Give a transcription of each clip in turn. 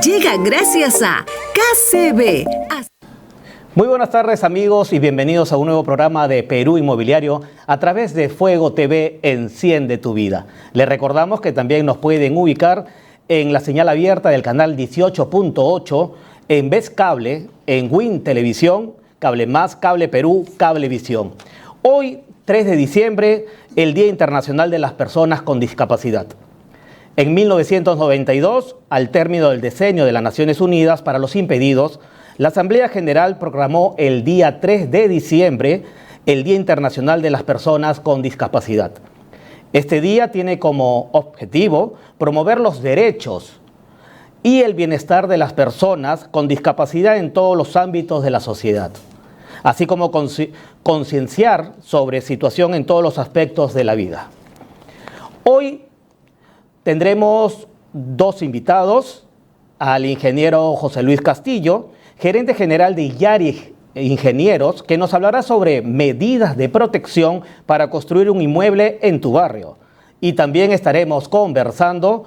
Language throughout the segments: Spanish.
llega gracias a KCB. Muy buenas tardes amigos y bienvenidos a un nuevo programa de Perú Inmobiliario a través de Fuego TV Enciende tu Vida. Les recordamos que también nos pueden ubicar en la señal abierta del canal 18.8, en Vez Cable, en Win Televisión, Cable Más, Cable Perú, Cablevisión. Hoy, 3 de diciembre, el Día Internacional de las Personas con Discapacidad. En 1992, al término del Decenio de las Naciones Unidas para los Impedidos, la Asamblea General proclamó el día 3 de diciembre el Día Internacional de las Personas con Discapacidad. Este día tiene como objetivo promover los derechos y el bienestar de las personas con discapacidad en todos los ámbitos de la sociedad, así como concienciar sobre situación en todos los aspectos de la vida. Hoy tendremos dos invitados, al ingeniero José Luis Castillo, gerente general de Illaris Ingenieros, que nos hablará sobre medidas de protección para construir un inmueble en tu barrio. Y también estaremos conversando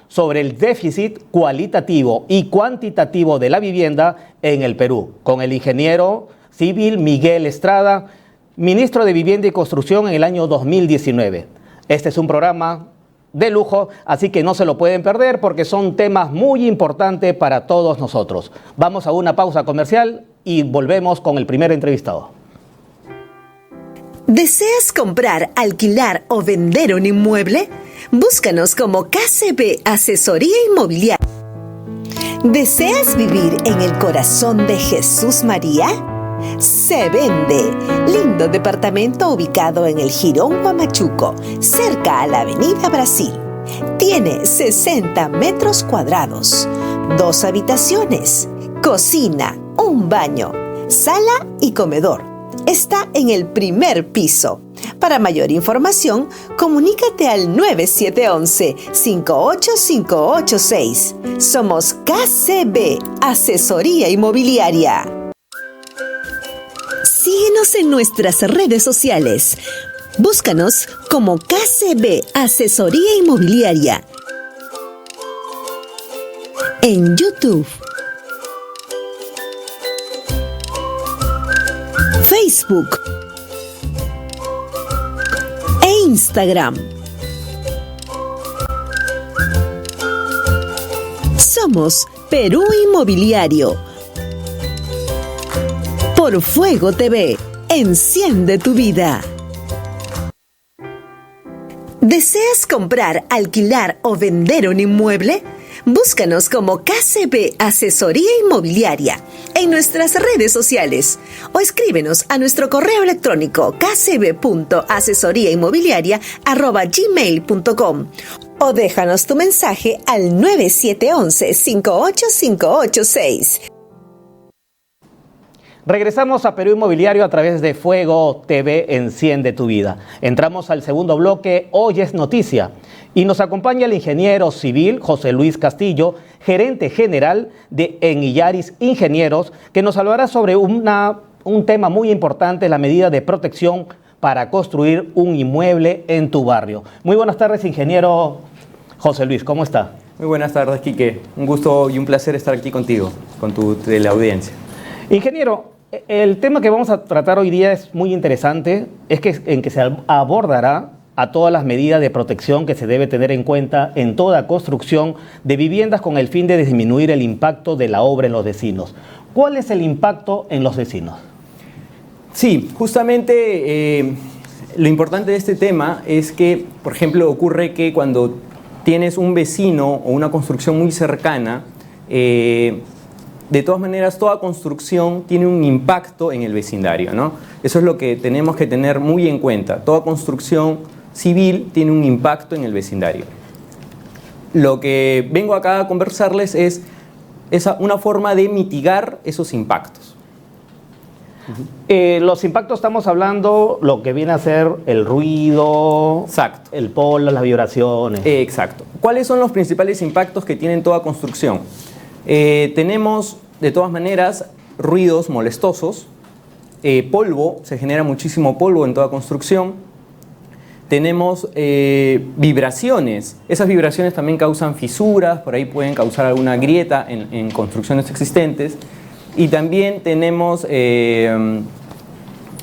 sobre el déficit cualitativo y cuantitativo de la vivienda en el Perú, con el ingeniero civil Miguel Estrada, ministro de Vivienda y Construcción en el año 2019. Este es un programa de lujo, así que no se lo pueden perder porque son temas muy importantes para todos nosotros. Vamos a una pausa comercial y volvemos con el primer entrevistado. ¿Deseas comprar, alquilar o vender un inmueble? Búscanos como KCB Asesoría Inmobiliaria. ¿Deseas vivir en el corazón de Jesús María? Se vende. Lindo departamento ubicado en el Jirón Huamachuco, cerca a la Avenida Brasil. Tiene 60 metros cuadrados, 2 habitaciones, cocina, un baño, sala y comedor. Está en el primer piso. Para mayor información, comunícate al 9711-58586. Somos KCB Asesoría Inmobiliaria. Síguenos en nuestras redes sociales. Búscanos como KCB Asesoría Inmobiliaria. En YouTube, Facebook e Instagram. Somos Perú Inmobiliario. Por Fuego TV, enciende tu vida. ¿Deseas comprar, alquilar o vender un inmueble? Búscanos como KCB Asesoría Inmobiliaria en nuestras redes sociales o escríbenos a nuestro correo electrónico kcb.asesoriainmobiliaria@gmail.com o déjanos tu mensaje al 9711-58586. Regresamos a Perú Inmobiliario a través de Fuego TV Enciende tu Vida. Entramos al segundo bloque, Hoy es Noticia, y nos acompaña el ingeniero civil José Luis Castillo, gerente general de Illaris Ingenieros, que nos hablará sobre un tema muy importante, la medida de protección para construir un inmueble en tu barrio. Muy buenas tardes, ingeniero José Luis, ¿cómo está? Muy buenas tardes, Quique. Un gusto y un placer estar aquí contigo, con tu teleaudiencia. Ingeniero, el tema que vamos a tratar hoy día es muy interesante, en que se abordará a todas las medidas de protección que se debe tener en cuenta en toda construcción de viviendas con el fin de disminuir el impacto de la obra en los vecinos. ¿Cuál es el impacto en los vecinos? Sí, justamente lo importante de este tema es que, por ejemplo, ocurre que cuando tienes un vecino o una construcción muy cercana, de todas maneras, toda construcción tiene un impacto en el vecindario, ¿no? Eso es lo que tenemos que tener muy en cuenta. Toda construcción civil tiene un impacto en el vecindario. Lo que vengo acá a conversarles es una forma de mitigar esos impactos. Los impactos estamos hablando lo que viene a ser el ruido, exacto, el polvo, las vibraciones. Exacto. ¿Cuáles son los principales impactos que tiene toda construcción? Tenemos, de todas maneras, ruidos molestosos, polvo, se genera muchísimo polvo en toda construcción, Tenemos vibraciones. Esas vibraciones también causan fisuras, por ahí pueden causar alguna grieta en construcciones existentes. Y también tenemos,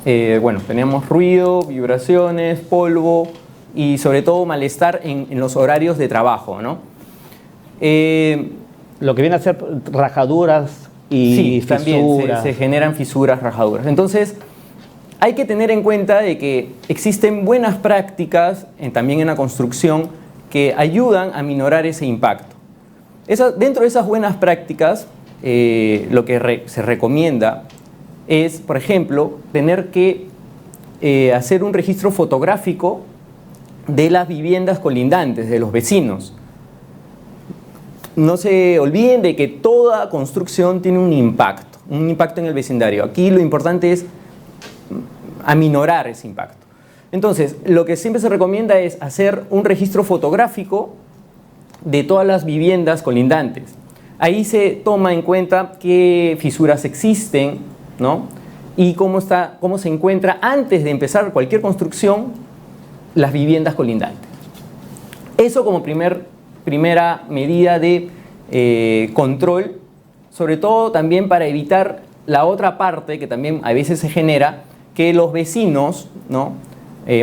tenemos ruido, vibraciones, polvo y sobre todo malestar en los horarios de trabajo, ¿no? Lo que viene a ser rajaduras y sí, fisuras. También se generan fisuras, rajaduras. Entonces, hay que tener en cuenta de que existen buenas prácticas también en la construcción que ayudan a minorar ese impacto. Dentro de esas buenas prácticas, lo que se recomienda es, por ejemplo, tener que hacer un registro fotográfico de las viviendas colindantes, de los vecinos. No se olviden de que toda construcción tiene un impacto en el vecindario. Aquí lo importante es aminorar ese impacto. Entonces, lo que siempre se recomienda es hacer un registro fotográfico de todas las viviendas colindantes. Ahí se toma en cuenta qué fisuras existen, ¿no? Y cómo se encuentra antes de empezar cualquier construcción las viviendas colindantes. Eso como primera medida de control, sobre todo también para evitar la otra parte que también a veces se genera, que los vecinos, ¿no?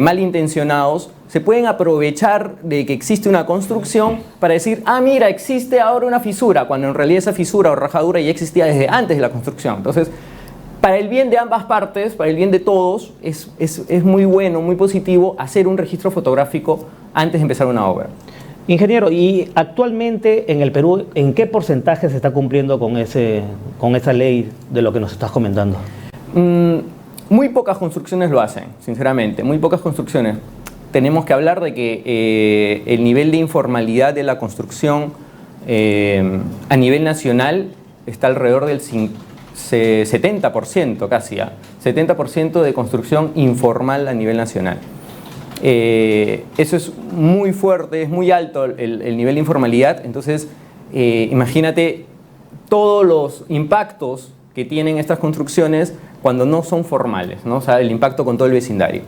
Malintencionados se pueden aprovechar de que existe una construcción para decir, ah, mira, existe ahora una fisura, cuando en realidad esa fisura o rajadura ya existía desde antes de la construcción. Entonces, para el bien de ambas partes, para el bien de todos, es muy bueno, muy positivo hacer un registro fotográfico antes de empezar una obra. Ingeniero, ¿y actualmente en el Perú en qué porcentaje se está cumpliendo con esa ley de lo que nos estás comentando? Muy pocas construcciones lo hacen, sinceramente, muy pocas construcciones. Tenemos que hablar de que el nivel de informalidad de la construcción a nivel nacional está alrededor del 70% casi, 70% de construcción informal a nivel nacional. Eso es muy fuerte, es muy alto el nivel de informalidad. Entonces, imagínate todos los impactos que tienen estas construcciones cuando no son formales, ¿no? O sea, el impacto con todo el vecindario.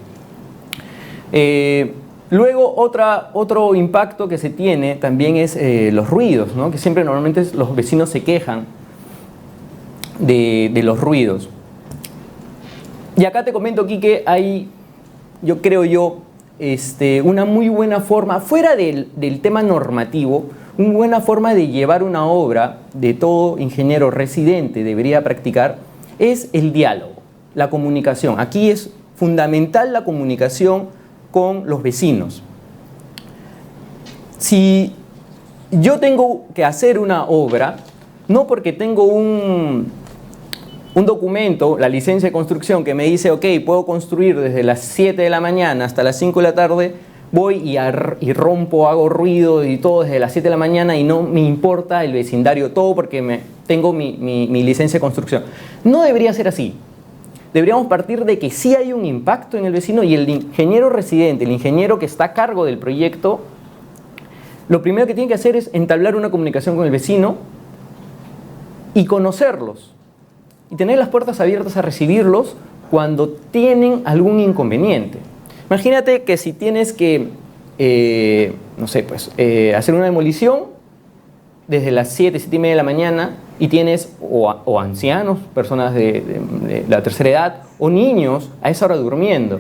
Luego, otro impacto que se tiene también es los ruidos, ¿no? Que siempre normalmente los vecinos se quejan de los ruidos. Y acá te comento aquí que hay, yo creo una muy buena forma, fuera del tema normativo, una buena forma de llevar una obra de todo ingeniero residente debería practicar es el diálogo, la comunicación. Aquí es fundamental la comunicación con los vecinos. Si yo tengo que hacer una obra, no porque tengo un documento, la licencia de construcción, que me dice, ok, puedo construir desde las 7 de la mañana hasta las 5 de la tarde, voy y rompo, hago ruido y todo desde las 7 de la mañana y no me importa el vecindario, todo porque tengo mi licencia de construcción. No debería ser así. Deberíamos partir de que sí hay un impacto en el vecino y el ingeniero residente, el ingeniero que está a cargo del proyecto, lo primero que tiene que hacer es entablar una comunicación con el vecino y conocerlos. Y tener las puertas abiertas a recibirlos cuando tienen algún inconveniente. Imagínate que si tienes que, hacer una demolición desde las 7, 7 y media de la mañana y tienes o ancianos, personas de la tercera edad, o niños a esa hora durmiendo.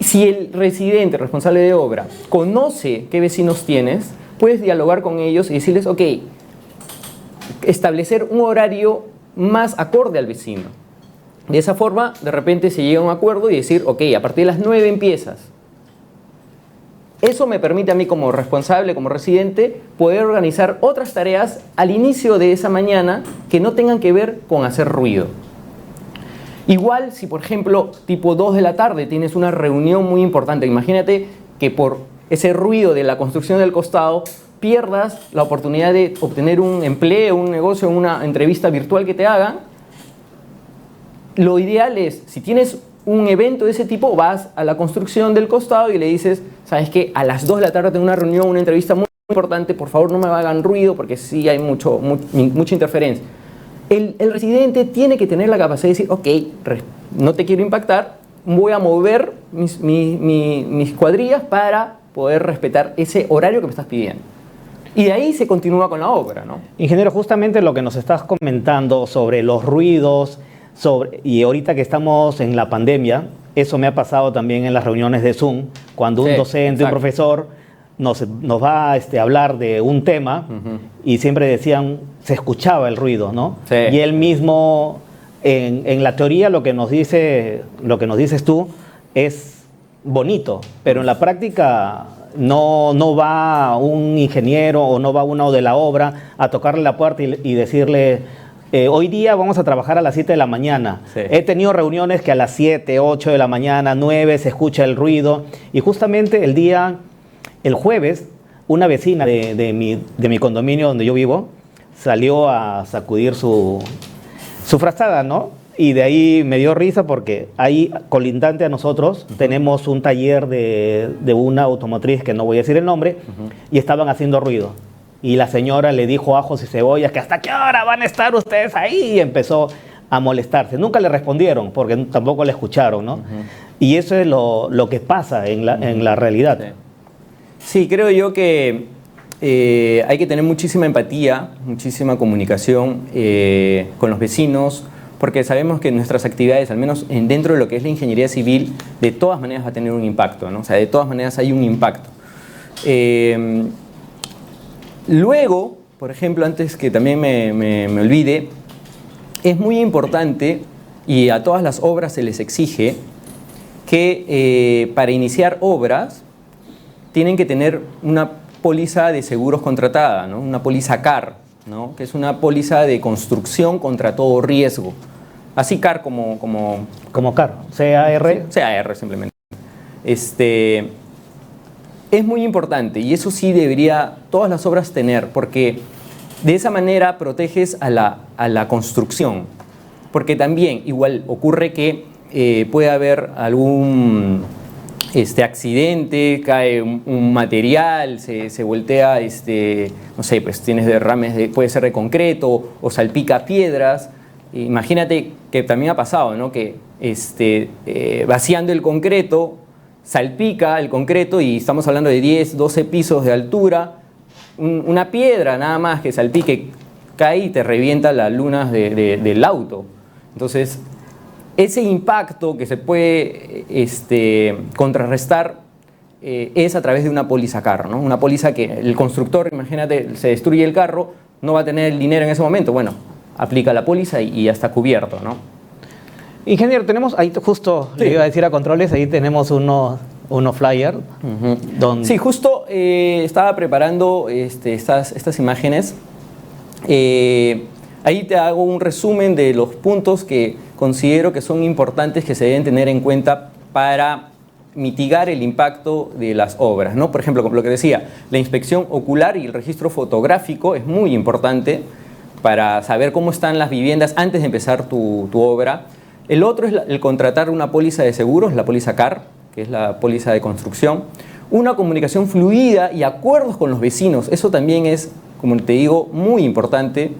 Si el residente, responsable de obra, conoce qué vecinos tienes, puedes dialogar con ellos y decirles, ok, establecer un horario más acorde al vecino. De esa forma, de repente se llega a un acuerdo y decir, ok, a partir de las 9 empiezas. Eso me permite a mí como responsable, como residente, poder organizar otras tareas al inicio de esa mañana que no tengan que ver con hacer ruido. Igual si, por ejemplo, tipo 2 de la tarde tienes una reunión muy importante, imagínate que por ese ruido de la construcción del costado pierdas la oportunidad de obtener un empleo, un negocio, una entrevista virtual que te hagan. Lo ideal es, si tienes un evento de ese tipo, vas a la construcción del costado y le dices, ¿sabes qué? A las 2 de la tarde tengo una reunión, una entrevista muy importante, por favor no me hagan ruido porque sí hay mucha interferencia. El residente tiene que tener la capacidad de decir, ok, no te quiero impactar, voy a mover mis cuadrillas para poder respetar ese horario que me estás pidiendo. Y de ahí se continúa con la obra, ¿no? Ingeniero, justamente lo que nos estás comentando sobre los ruidos, y ahorita que estamos en la pandemia, eso me ha pasado también en las reuniones de Zoom, cuando un docente, un profesor nos va a hablar de un tema y siempre decían, se escuchaba el ruido, ¿no? Sí. Y él mismo, en la teoría, lo que nos dices tú es bonito, pero en la práctica no va un ingeniero o no va uno de la obra a tocarle la puerta y decirle, hoy día vamos a trabajar a las 7 de la mañana. Sí. He tenido reuniones que a las 7, 8 de la mañana, 9 se escucha el ruido, y justamente el jueves, una vecina de mi condominio donde yo vivo salió a sacudir su frazada, ¿no? Y de ahí me dio risa porque ahí, colindante a nosotros, tenemos un taller de una automotriz, que no voy a decir el nombre, y estaban haciendo ruido. Y la señora le dijo ajos y cebollas, que hasta qué hora van a estar ustedes ahí, y empezó a molestarse. Nunca le respondieron porque tampoco le escucharon, ¿no? Y eso es lo que pasa en la realidad. Sí, creo yo que hay que tener muchísima empatía, muchísima comunicación con los vecinos, porque sabemos que nuestras actividades, al menos dentro de lo que es la ingeniería civil, de todas maneras va a tener un impacto, ¿no? O sea, de todas maneras hay un impacto. Luego, por ejemplo, antes que también me olvide, es muy importante, y a todas las obras se les exige, que para iniciar obras tienen que tener una póliza de seguros contratada, ¿no? Una póliza CAR, ¿no? Que es una póliza de construcción contra todo riesgo. Así CAR como CAR, C-A-R. C-A-R simplemente. Es muy importante, y eso sí debería todas las obras tener, porque de esa manera proteges a la construcción. Porque también igual ocurre que puede haber algún accidente, cae un material, se voltea, no sé, pues tienes derrames, puede ser de concreto o salpica piedras. Imagínate que también ha pasado, ¿no? Que vaciando el concreto, salpica el concreto, y estamos hablando de 10, 12 pisos de altura, una piedra nada más que salpique, cae y te revienta las lunas del auto. Entonces, ese impacto que se puede contrarrestar es a través de una póliza CAR, ¿no? Una póliza que el constructor, imagínate, se destruye el carro, no va a tener el dinero en ese momento. Bueno, aplica la póliza y ya está cubierto, ¿no? Ingeniero, tenemos ahí justo, le iba a decir a controles, ahí tenemos unos flyers. Donde... Sí, justo estaba preparando estas imágenes. Ahí te hago un resumen de los puntos que considero que son importantes, que se deben tener en cuenta para mitigar el impacto de las obras, ¿no? Por ejemplo, como lo que decía, la inspección ocular y el registro fotográfico es muy importante para saber cómo están las viviendas antes de empezar tu obra. El otro es el contratar una póliza de seguros, la póliza CAR, que es la póliza de construcción. Una comunicación fluida y acuerdos con los vecinos, eso también es, como te digo, muy importante.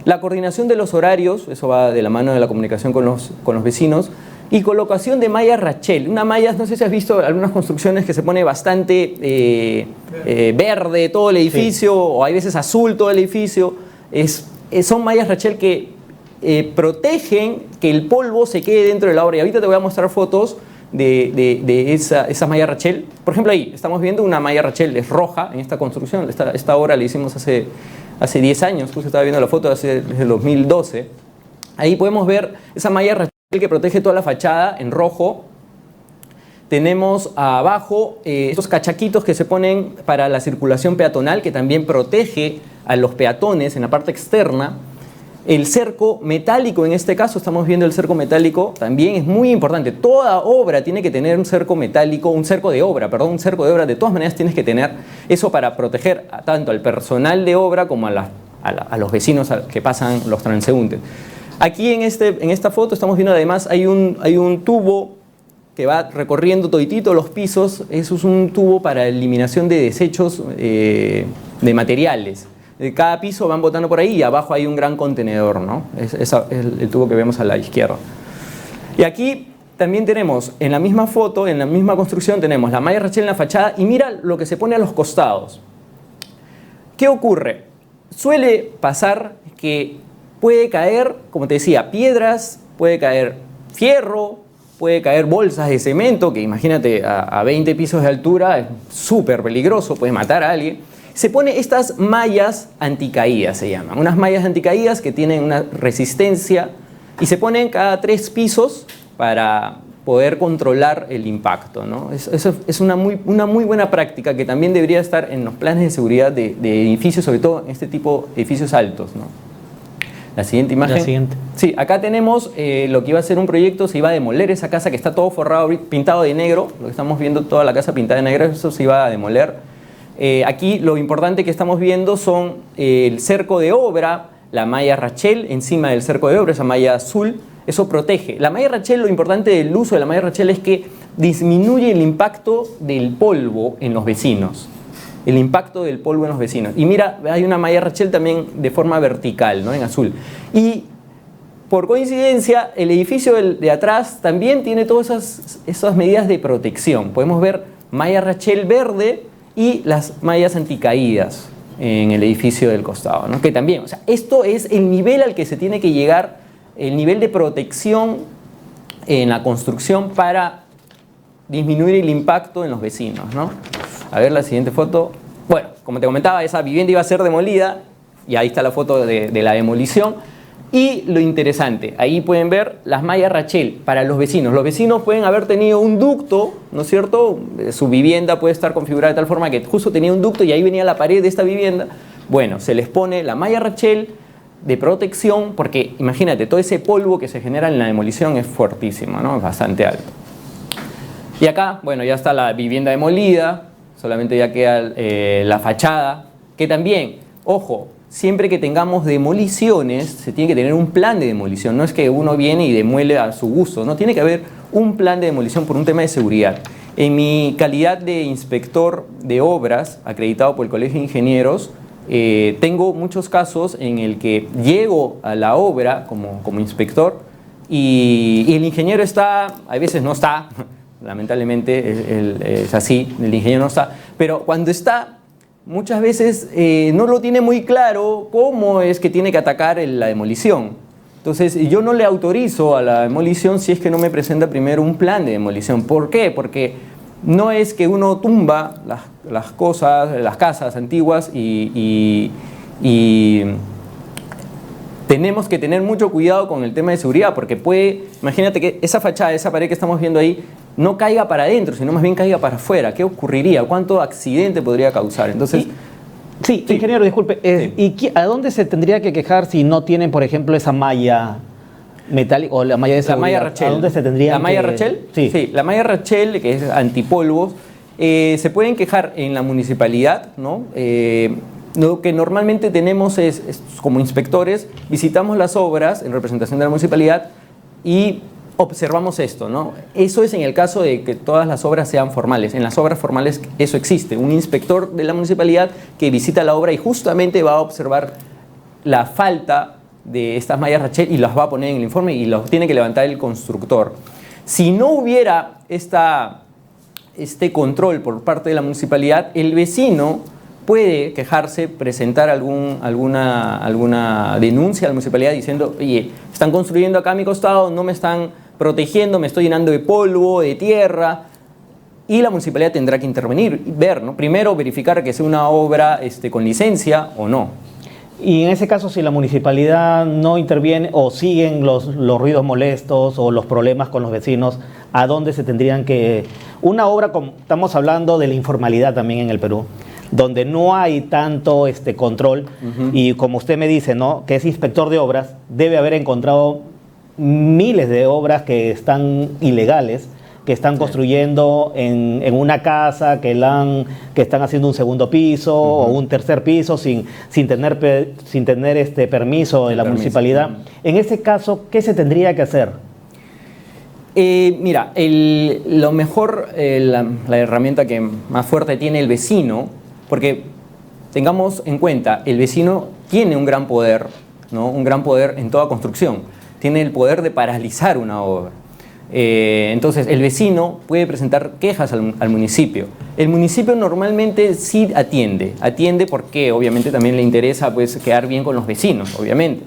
La coordinación de los horarios, eso va de la mano de la comunicación con los vecinos. Y colocación de malla Rachel. Una malla, no sé si has visto algunas construcciones que se pone bastante verde todo el edificio, sí, o hay veces azul todo el edificio. Son mallas Rachel que protegen que el polvo se quede dentro de la obra. Y ahorita te voy a mostrar fotos de esa malla Rachel. Por ejemplo, ahí estamos viendo una malla Rachel, es roja en esta construcción. Esta obra la hicimos hace 10 años, justo estaba viendo la foto desde el 2012. Ahí podemos ver esa malla Rachel que protege toda la fachada en rojo. Tenemos abajo estos cachaquitos que se ponen para la circulación peatonal, que también protege a los peatones en la parte externa. El cerco metálico, en este caso estamos viendo el cerco metálico, también es muy importante. Toda obra tiene que tener un cerco metálico, un cerco de obra, de todas maneras tienes que tener eso para proteger tanto al personal de obra como a los vecinos que pasan, los transeúntes. Aquí en esta foto estamos viendo además hay un tubo que va recorriendo toditito los pisos. Eso es un tubo para eliminación de desechos de materiales. De cada piso van botando por ahí y abajo hay un gran contenedor, ¿no? Es el tubo que vemos a la izquierda. Y aquí también tenemos en la misma foto, en la misma construcción, tenemos la malla rachel en la fachada y mira lo que se pone a los costados. ¿Qué ocurre? Suele pasar que puede caer, como te decía, piedras, puede caer fierro, puede caer bolsas de cemento, que imagínate a 20 pisos de altura, es súper peligroso, puede matar a alguien. Se pone estas mallas anticaídas, se llaman. Unas mallas anticaídas que tienen una resistencia y se ponen cada 3 pisos para poder controlar el impacto, ¿no? Eso es una muy buena práctica que también debería estar en los planes de seguridad de edificios, sobre todo en este tipo de edificios altos, ¿no? La siguiente imagen. La siguiente. Sí, acá tenemos lo que iba a ser un proyecto, se iba a demoler esa casa que está todo forrado, pintado de negro, lo que estamos viendo, toda la casa pintada de negro, eso se iba a demoler. Aquí lo importante que estamos viendo son el cerco de obra, la malla rachel encima del cerco de obra, esa malla azul, eso protege. La malla rachel, lo importante del uso de la malla rachel es que disminuye el impacto del polvo en los vecinos. El impacto del polvo en los vecinos. Y mira, hay una malla rachel también de forma vertical, ¿no? En azul. Y por coincidencia, el edificio de atrás también tiene todas esas medidas de protección. Podemos ver malla rachel verde y las mallas anticaídas en el edificio del costado, ¿no? Que también, o sea, esto es el nivel al que se tiene que llegar, el nivel de protección en la construcción para disminuir el impacto en los vecinos, ¿no? A ver la siguiente foto. Bueno, como te comentaba, esa vivienda iba a ser demolida y ahí está la foto de la demolición. Y lo interesante, ahí pueden ver las mallas rachel para los vecinos. Los vecinos pueden haber tenido un ducto, ¿no es cierto? Su vivienda puede estar configurada de tal forma que justo tenía un ducto y ahí venía la pared de esta vivienda. Bueno, se les pone la malla rachel de protección porque imagínate, todo ese polvo que se genera en la demolición es fuertísimo, ¿no? Es bastante alto. Y acá, bueno, ya está la vivienda demolida, solamente ya queda la fachada, que también, ojo, siempre que tengamos demoliciones, se tiene que tener un plan de demolición. No es que uno viene y demuele a su gusto, no, tiene que haber un plan de demolición por un tema de seguridad. En mi calidad de inspector de obras, acreditado por el Colegio de Ingenieros, tengo muchos casos en el que llego a la obra como inspector y el ingeniero está, a veces no está, lamentablemente es así, el ingeniero no está, pero cuando está, muchas veces no lo tiene muy claro cómo es que tiene que atacar la demolición. Entonces yo no le autorizo a la demolición si es que no me presenta primero un plan de demolición. ¿Por qué? Porque no es que uno tumba las cosas, las casas antiguas y tenemos que tener mucho cuidado con el tema de seguridad porque imagínate que esa fachada, esa pared que estamos viendo ahí, no caiga para adentro, sino más bien caiga para afuera. ¿Qué ocurriría? ¿Cuánto accidente podría causar? Entonces, sí, ingeniero, disculpe. Sí. ¿Y a dónde se tendría que quejar si no tienen, por ejemplo, esa malla metálica o la malla de seguridad? La malla rachel. ¿A dónde se tendría ¿La malla rachel? Sí. La malla rachel, que es antipolvos, se pueden quejar en la municipalidad, ¿no? Lo que normalmente tenemos es, como inspectores, visitamos las obras en representación de la municipalidad y observamos esto, ¿no? Eso es en el caso de que todas las obras sean formales. En las obras formales eso existe, un inspector de la municipalidad que visita la obra y justamente va a observar la falta de estas mallas rachel y las va a poner en el informe y los tiene que levantar el constructor. Si no hubiera este control por parte de la municipalidad, el vecino puede quejarse, presentar alguna denuncia a la municipalidad diciendo, oye, están construyendo acá a mi costado, no me están protegiendo, me estoy llenando de polvo, de tierra, y la municipalidad tendrá que intervenir y ver, ¿no? Primero verificar que sea una obra con licencia o no. Y en ese caso, si la municipalidad no interviene o siguen los ruidos molestos o los problemas con los vecinos, ¿a dónde se tendrían que...? Una obra, como estamos hablando de la informalidad también en el Perú, donde no hay tanto control, y como usted me dice, ¿no?, que es inspector de obras, debe haber encontrado miles de obras que están ilegales, que están construyendo en una casa, que están haciendo un segundo piso o un tercer piso sin tener permiso de la municipalidad. En ese caso, ¿qué se tendría que hacer? Mira, lo mejor, la herramienta que más fuerte tiene el vecino, porque tengamos en cuenta, el vecino tiene un gran poder, ¿no? Un gran poder en toda construcción. Tiene el poder de paralizar una obra. Entonces, el vecino puede presentar quejas al municipio. El municipio normalmente sí atiende porque obviamente también le interesa pues, quedar bien con los vecinos, obviamente.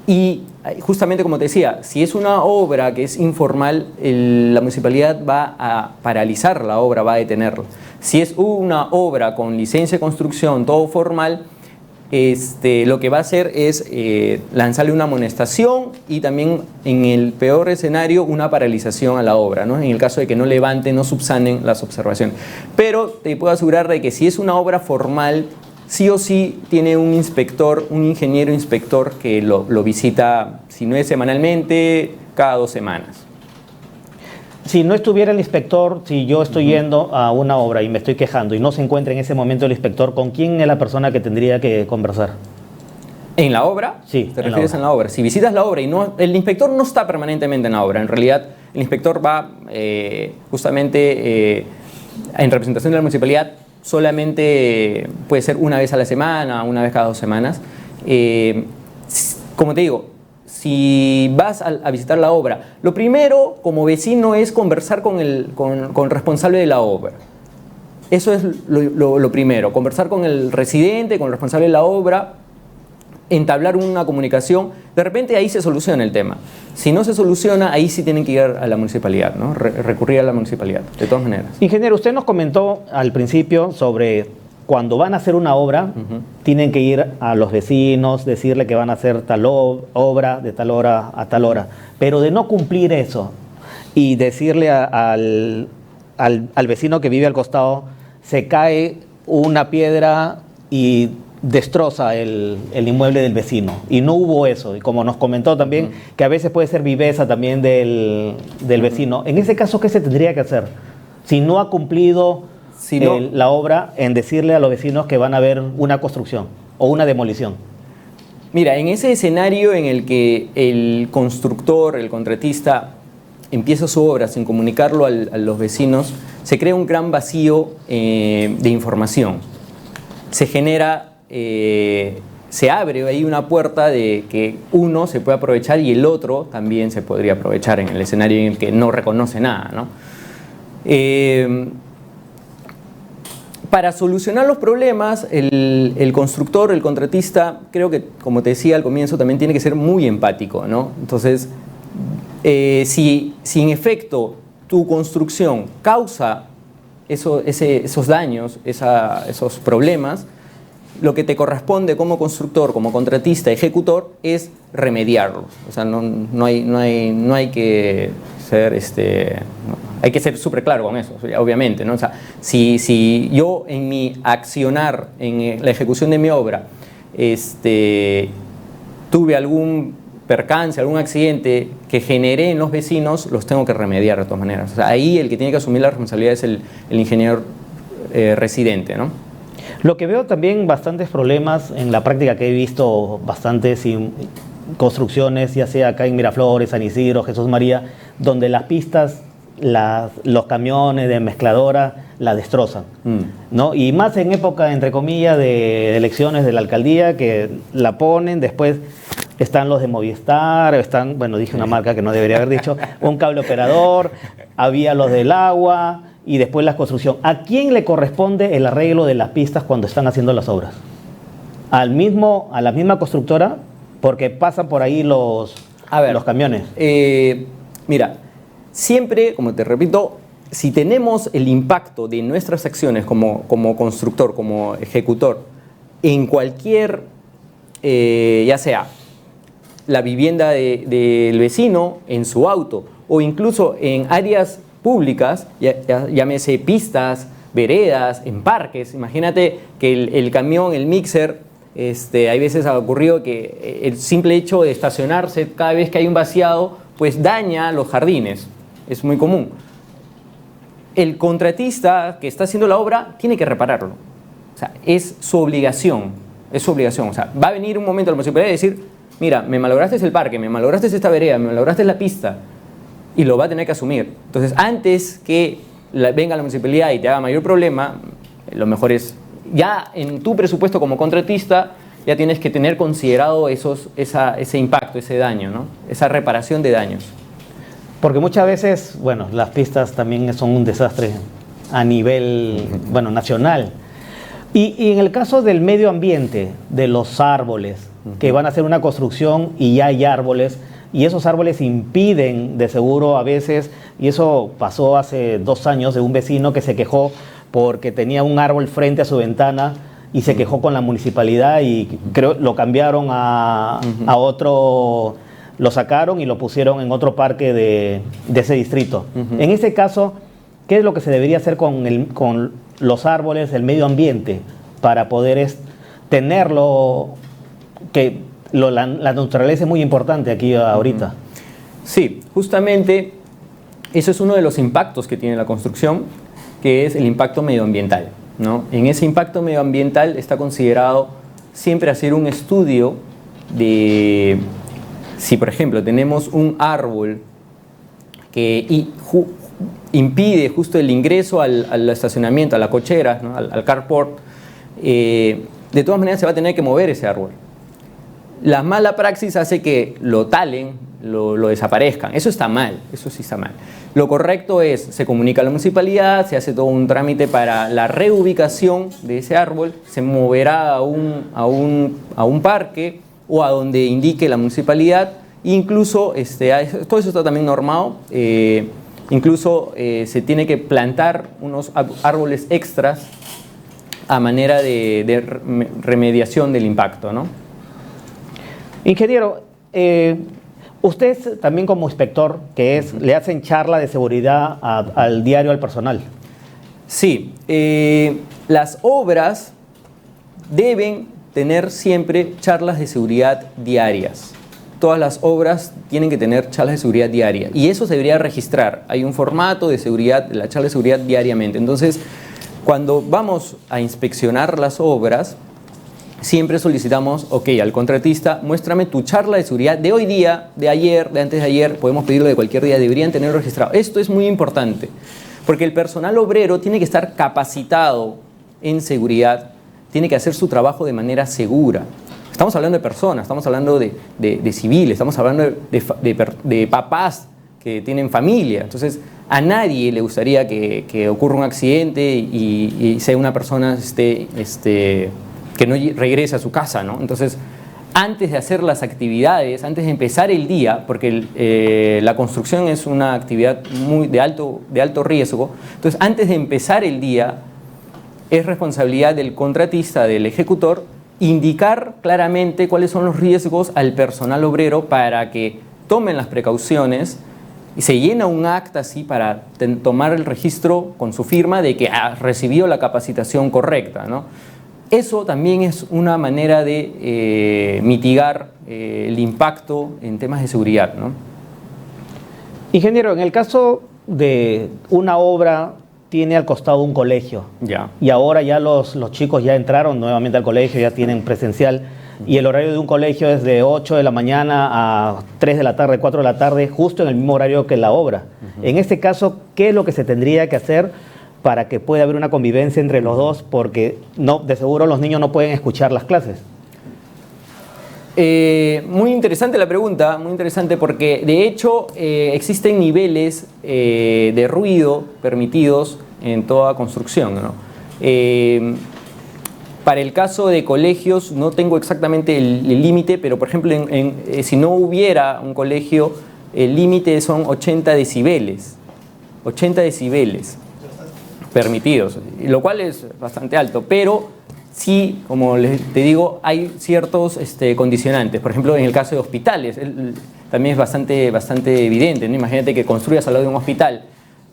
Y justamente como te decía, si es una obra que es informal, la municipalidad va a paralizar la obra, va a detenerla. Si es una obra con licencia de construcción, todo formal, lo que va a hacer es lanzarle una amonestación y también, en el peor escenario, una paralización a la obra, ¿no? En el caso de que no levanten, no subsanen las observaciones. Pero te puedo asegurar de que si es una obra formal, sí o sí tiene un inspector, un ingeniero inspector que lo visita, si no es semanalmente, cada 2 semanas. Si no estuviera el inspector, si yo estoy yendo a una obra y me estoy quejando y no se encuentra en ese momento el inspector, ¿con quién es la persona que tendría que conversar? ¿En la obra? Sí. ¿Te refieres en la obra? Si visitas la obra y no, el inspector no está permanentemente en la obra. En realidad, el inspector va justamente en representación de la municipalidad, solamente puede ser una vez a la semana, una vez cada 2 semanas. Como te digo, si vas a visitar la obra, lo primero como vecino es conversar con el responsable de la obra. Eso es lo primero, conversar con el residente, con el responsable de la obra, entablar una comunicación. De repente ahí se soluciona el tema. Si no se soluciona, ahí sí tienen que ir a la municipalidad, ¿no? Recurrir a la municipalidad, de todas maneras. Ingeniero, usted nos comentó al principio sobre cuando van a hacer una obra, tienen que ir a los vecinos, decirle que van a hacer tal obra de tal hora a tal hora. Pero de no cumplir eso y decirle al vecino que vive al costado, se cae una piedra y destroza el inmueble del vecino. Y no hubo eso. Y como nos comentó también, que a veces puede ser viveza también del vecino. En ese caso, ¿qué se tendría que hacer? Si no ha cumplido la obra, en decirle a los vecinos que van a ver una construcción o una demolición. Mira, en ese escenario en el que el constructor, el contratista, empieza su obra sin comunicarlo a los vecinos, se crea un gran vacío de información. Se genera, se abre ahí una puerta de que uno se puede aprovechar y el otro también se podría aprovechar en el escenario en el que no reconoce nada, ¿no? Para solucionar los problemas, el constructor, el contratista, creo que, como te decía al comienzo, también tiene que ser muy empático, ¿no? Entonces, si en efecto tu construcción causa esos daños, esos problemas, lo que te corresponde como constructor, como contratista, ejecutor, es remediarlos. O sea, no hay que ser hay que ser súper claro con eso, obviamente, ¿no? O sea, si yo en mi accionar, en la ejecución de mi obra, tuve algún percance, algún accidente que generé en los vecinos, los tengo que remediar de todas maneras. O sea, ahí el que tiene que asumir la responsabilidad es el ingeniero residente, ¿no? Lo que veo también bastantes problemas en la práctica, que he visto bastantes construcciones, ya sea acá en Miraflores, San Isidro, Jesús María, donde las pistas, los camiones de mezcladora la destrozan, ¿no? Y más en época, entre comillas, de elecciones de la alcaldía, que la ponen, después están los de Movistar, dije una marca que no debería haber dicho, un cable operador, había los del agua y después la construcción. ¿A quién le corresponde el arreglo de las pistas cuando están haciendo las obras? ¿A la misma constructora? Porque pasan por ahí los camiones. Mira, siempre, como te repito, si tenemos el impacto de nuestras acciones como constructor, como ejecutor, en cualquier, ya sea la vivienda del vecino, en su auto, o incluso en áreas públicas, llámese pistas, veredas, en parques. Imagínate que el camión, el mixer, hay veces ha ocurrido que el simple hecho de estacionarse cada vez que hay un vaciado, pues daña los jardines. Es muy común. El contratista que está haciendo la obra tiene que repararlo. O sea, es su obligación. Es su obligación. O sea, va a venir un momento a la municipalidad y decir, mira, me malograste el parque, me malograste esta vereda, me malograste la pista. Y lo va a tener que asumir. Entonces, antes que venga la municipalidad y te haga mayor problema, lo mejor es, ya en tu presupuesto como contratista, ya tienes que tener considerado ese impacto, ese daño, ¿no? Esa reparación de daños. Porque muchas veces, bueno, las pistas también son un desastre a nivel, bueno, nacional. Y en el caso del medio ambiente, de los árboles, que van a hacer una construcción y ya hay árboles, y esos árboles impiden de seguro a veces, y eso pasó hace 2 años de un vecino que se quejó porque tenía un árbol frente a su ventana y se quejó con la municipalidad y creo lo cambiaron a otro, lo sacaron y lo pusieron en otro parque de ese distrito. En ese caso, ¿qué es lo que se debería hacer con los árboles, el medio ambiente, para poder tenerlo, que la naturaleza es muy importante aquí ahorita? Sí, justamente eso es uno de los impactos que tiene la construcción, que es el impacto medioambiental, ¿no? En ese impacto medioambiental está considerado siempre hacer un estudio de si, por ejemplo, tenemos un árbol que impide justo el ingreso al estacionamiento, a la cochera, ¿no? al carport, de todas maneras se va a tener que mover ese árbol. La mala praxis hace que lo talen, lo desaparezcan. Eso está mal, eso sí está mal. Lo correcto es, se comunica a la municipalidad, se hace todo un trámite para la reubicación de ese árbol, se moverá a un parque o a donde indique la municipalidad. Incluso, todo eso está también normado. Incluso se tiene que plantar unos árboles extras a manera de remediación del impacto, ¿no? Ingeniero, usted también como inspector, le hacen charla de seguridad al diario al personal. Sí, las obras deben tener siempre charlas de seguridad diarias. Todas las obras tienen que tener charlas de seguridad diaria y eso se debería registrar. Hay un formato de seguridad, la charla de seguridad diariamente. Entonces, cuando vamos a inspeccionar las obras, siempre solicitamos, ok, al contratista, muéstrame tu charla de seguridad de hoy día, de ayer, de antes de ayer, podemos pedirlo de cualquier día, deberían tenerlo registrado. Esto es muy importante, porque el personal obrero tiene que estar capacitado en seguridad, tiene que hacer su trabajo de manera segura. Estamos hablando de personas, estamos hablando de civiles, estamos hablando de papás que tienen familia. Entonces, a nadie le gustaría que ocurra un accidente y sea una persona que no regrese a su casa, ¿no? Entonces, antes de hacer las actividades, antes de empezar el día, porque la construcción es una actividad de alto riesgo, entonces antes de empezar el día, es responsabilidad del contratista, del ejecutor, indicar claramente cuáles son los riesgos al personal obrero para que tomen las precauciones y se llena un acta así para tomar el registro con su firma de que ha recibido la capacitación correcta, ¿no? Eso también es una manera de mitigar el impacto en temas de seguridad, ¿no? Ingeniero, en el caso de una obra tiene al costado un colegio. Ya. Y ahora ya los chicos ya entraron nuevamente al colegio, ya tienen presencial. Y el horario de un colegio es de 8 de la mañana a 3 de la tarde, 4 de la tarde, justo en el mismo horario que la obra. En este caso, ¿qué es lo que se tendría que hacer para que pueda haber una convivencia entre los dos? Porque de seguro los niños no pueden escuchar las clases. Muy interesante la pregunta, muy interesante porque de hecho existen niveles de ruido permitidos en toda construcción, ¿no? Para el caso de colegios no tengo exactamente el límite, pero por ejemplo si no hubiera un colegio, el límite son 80 decibeles. 80 decibeles permitidos, lo cual es bastante alto, pero sí, como te digo, hay ciertos condicionantes. Por ejemplo, en el caso de hospitales, también es bastante evidente, ¿no? Imagínate que construyas al lado de un hospital,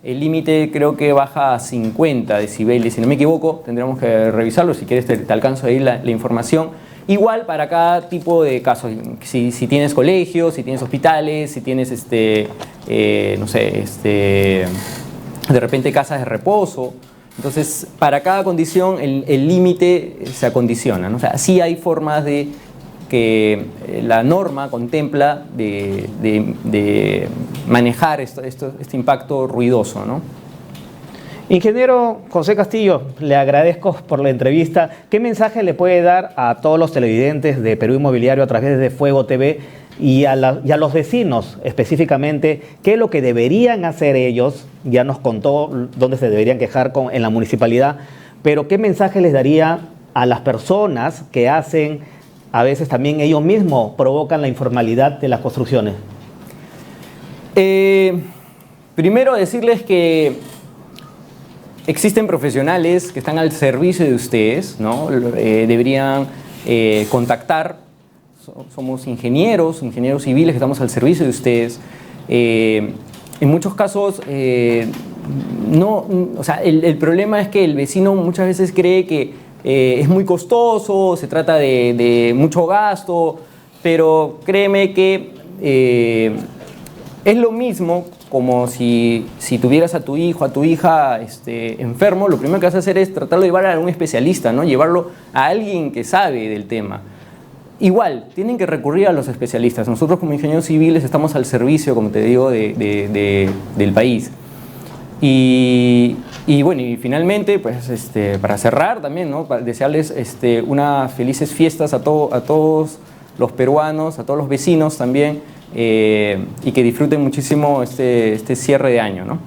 el límite creo que baja a 50 decibeles, si no me equivoco, tendríamos que revisarlo, si quieres te alcanzo ahí la información. Igual para cada tipo de casos, si tienes colegios, si tienes hospitales, si tienes, no sé, de repente casas de reposo. Entonces, para cada condición el límite se acondiciona, ¿no? O sea, sí hay formas de que la norma contempla de manejar este impacto ruidoso, ¿no? Ingeniero José Castillo, le agradezco por la entrevista. ¿Qué mensaje le puede dar a todos los televidentes de Perú Inmobiliario a través de Fuego TV y a los vecinos específicamente, qué es lo que deberían hacer ellos. Ya nos contó dónde se deberían quejar en la municipalidad, pero qué mensaje les daría a las personas que hacen, a veces también ellos mismos provocan la informalidad de las construcciones. Primero decirles que existen profesionales que están al servicio de ustedes, ¿no? Deberían contactar. Somos ingenieros civiles que estamos al servicio de ustedes. En muchos casos, o sea, el problema es que el vecino muchas veces cree que es muy costoso, se trata de mucho gasto, pero créeme que es lo mismo como si tuvieras a tu hijo, a tu hija enfermo. Lo primero que vas a hacer es tratarlo de llevar a un especialista, ¿no? Llevarlo a alguien que sabe del tema. Igual, tienen que recurrir a los especialistas. Nosotros como ingenieros civiles estamos al servicio, como te digo, del país. Y bueno, y finalmente, pues, para cerrar también, ¿no? Para desearles unas felices fiestas a todos los peruanos, a todos los vecinos también, y que disfruten muchísimo este cierre de año, ¿no?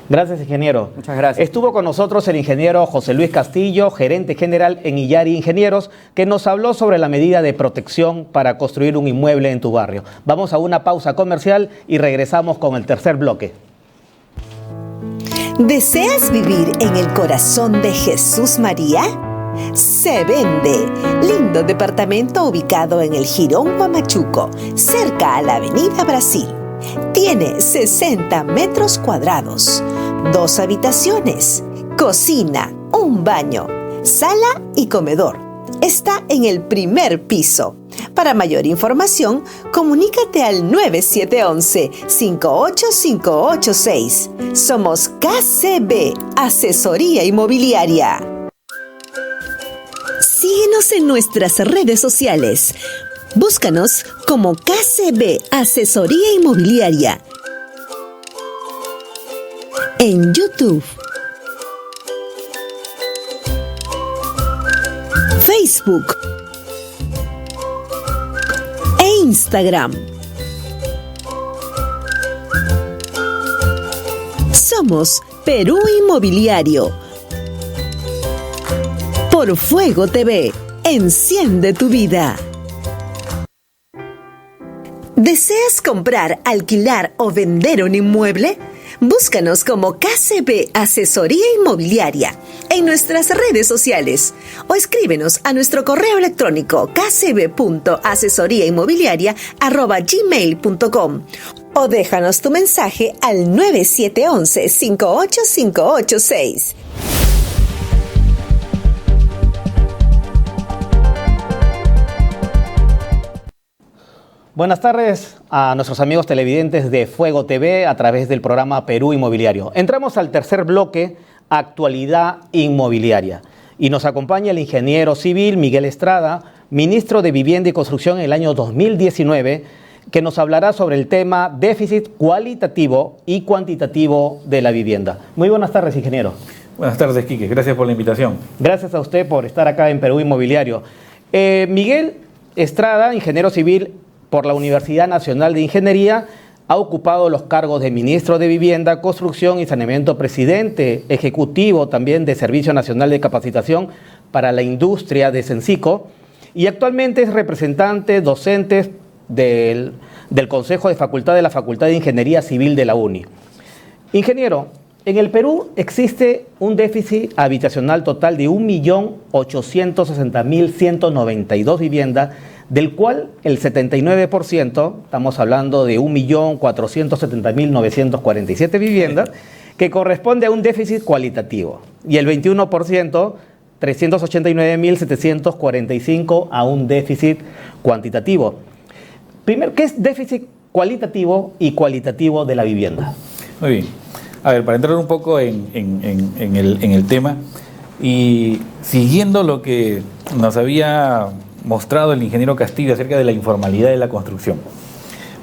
Gracias, ingeniero. Muchas gracias. Estuvo con nosotros el ingeniero José Luis Castillo, gerente general en Illari Ingenieros, que nos habló sobre la medida de protección para construir un inmueble en tu barrio. Vamos a una pausa comercial y regresamos con el tercer bloque. ¿Deseas vivir en el corazón de Jesús María? Se vende. Lindo departamento ubicado en el Jirón Huamachuco, cerca a la Avenida Brasil. Tiene 60 metros cuadrados, 2 habitaciones, cocina, un baño, sala y comedor. Está en el primer piso. Para mayor información, comunícate al 9711-58586. Somos KCB, Asesoría Inmobiliaria. Síguenos en nuestras redes sociales. Búscanos como KCB Asesoría Inmobiliaria en YouTube, Facebook e Instagram. Somos Perú Inmobiliario. Por Fuego TV, enciende tu vida. ¿Deseas comprar, alquilar o vender un inmueble? Búscanos como KCB Asesoría Inmobiliaria en nuestras redes sociales o escríbenos a nuestro correo electrónico kcb.asesoriainmobiliaria@gmail.com o déjanos tu mensaje al 9711-58586. Buenas tardes a nuestros amigos televidentes de Fuego TV a través del programa Perú Inmobiliario. Entramos al tercer bloque, actualidad inmobiliaria. Y nos acompaña el ingeniero civil Miguel Estrada, ministro de Vivienda y Construcción en el año 2019, que nos hablará sobre el tema déficit cualitativo y cuantitativo de la vivienda. Muy buenas tardes, ingeniero. Buenas tardes, Quique. Gracias por la invitación. Gracias a usted por estar acá en Perú Inmobiliario. Miguel Estrada, ingeniero civil por la Universidad Nacional de Ingeniería, ha ocupado los cargos de ministro de Vivienda, Construcción y Saneamiento, presidente ejecutivo también de Servicio Nacional de Capacitación para la Industria de Sensico, y actualmente es representante docente del Consejo de Facultad de la Facultad de Ingeniería Civil de la UNI. Ingeniero, en el Perú existe un déficit habitacional total de 1.860.192 viviendas, del cual el 79%, estamos hablando de 1.470.947 viviendas, que corresponde a un déficit cualitativo, y el 21%, 389.745, a un déficit cuantitativo. Primero, ¿qué es déficit cualitativo y cualitativo de la vivienda? Muy bien. A ver, para entrar un poco en el tema, y siguiendo lo que nos había mostrado el ingeniero Castillo acerca de la informalidad de la construcción.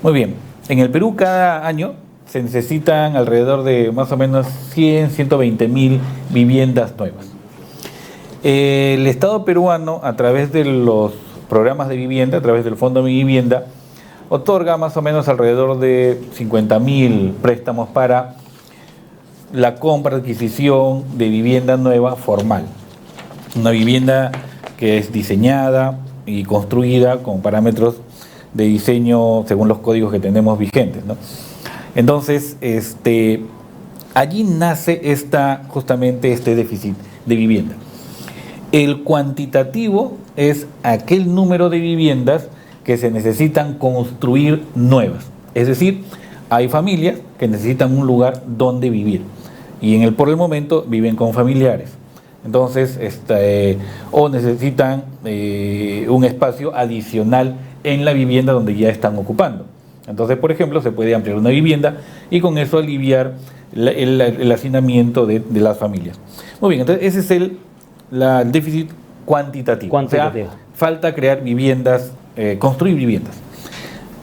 Muy bien, en el Perú cada año se necesitan alrededor de más o menos 120.000 viviendas nuevas. El Estado peruano, a través de los programas de vivienda, a través del Fondo Mi Vivienda, otorga más o menos alrededor de 50.000 préstamos para la compra, adquisición de vivienda nueva formal. Una vivienda que es diseñada y construida con parámetros de diseño según los códigos que tenemos vigentes, ¿no? Entonces, allí nace justamente este déficit de vivienda. El cuantitativo es aquel número de viviendas que se necesitan construir nuevas. Es decir, hay familias que necesitan un lugar donde vivir y por el momento viven con familiares. Entonces, o necesitan un espacio adicional en la vivienda donde ya están ocupando. Entonces, por ejemplo, se puede ampliar una vivienda y con eso aliviar el hacinamiento de las familias. Muy bien, entonces ese es el déficit cuantitativo. O sea, falta crear viviendas, construir viviendas.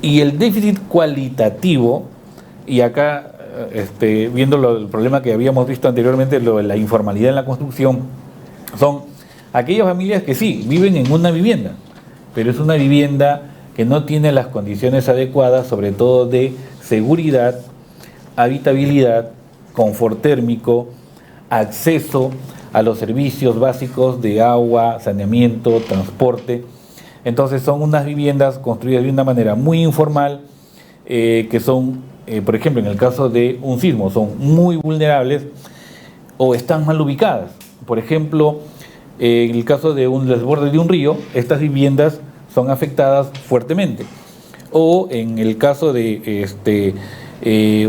Y el déficit cualitativo, y acá viendo el problema que habíamos visto anteriormente, lo de la informalidad en la construcción, son aquellas familias que sí, viven en una vivienda, pero es una vivienda que no tiene las condiciones adecuadas, sobre todo de seguridad, habitabilidad, confort térmico, acceso a los servicios básicos de agua, saneamiento, transporte. Entonces son unas viviendas construidas de una manera muy informal, que son, por ejemplo, en el caso de un sismo, son muy vulnerables o están mal ubicadas. Por ejemplo, en el caso de un desborde de un río, estas viviendas son afectadas fuertemente. O en el caso de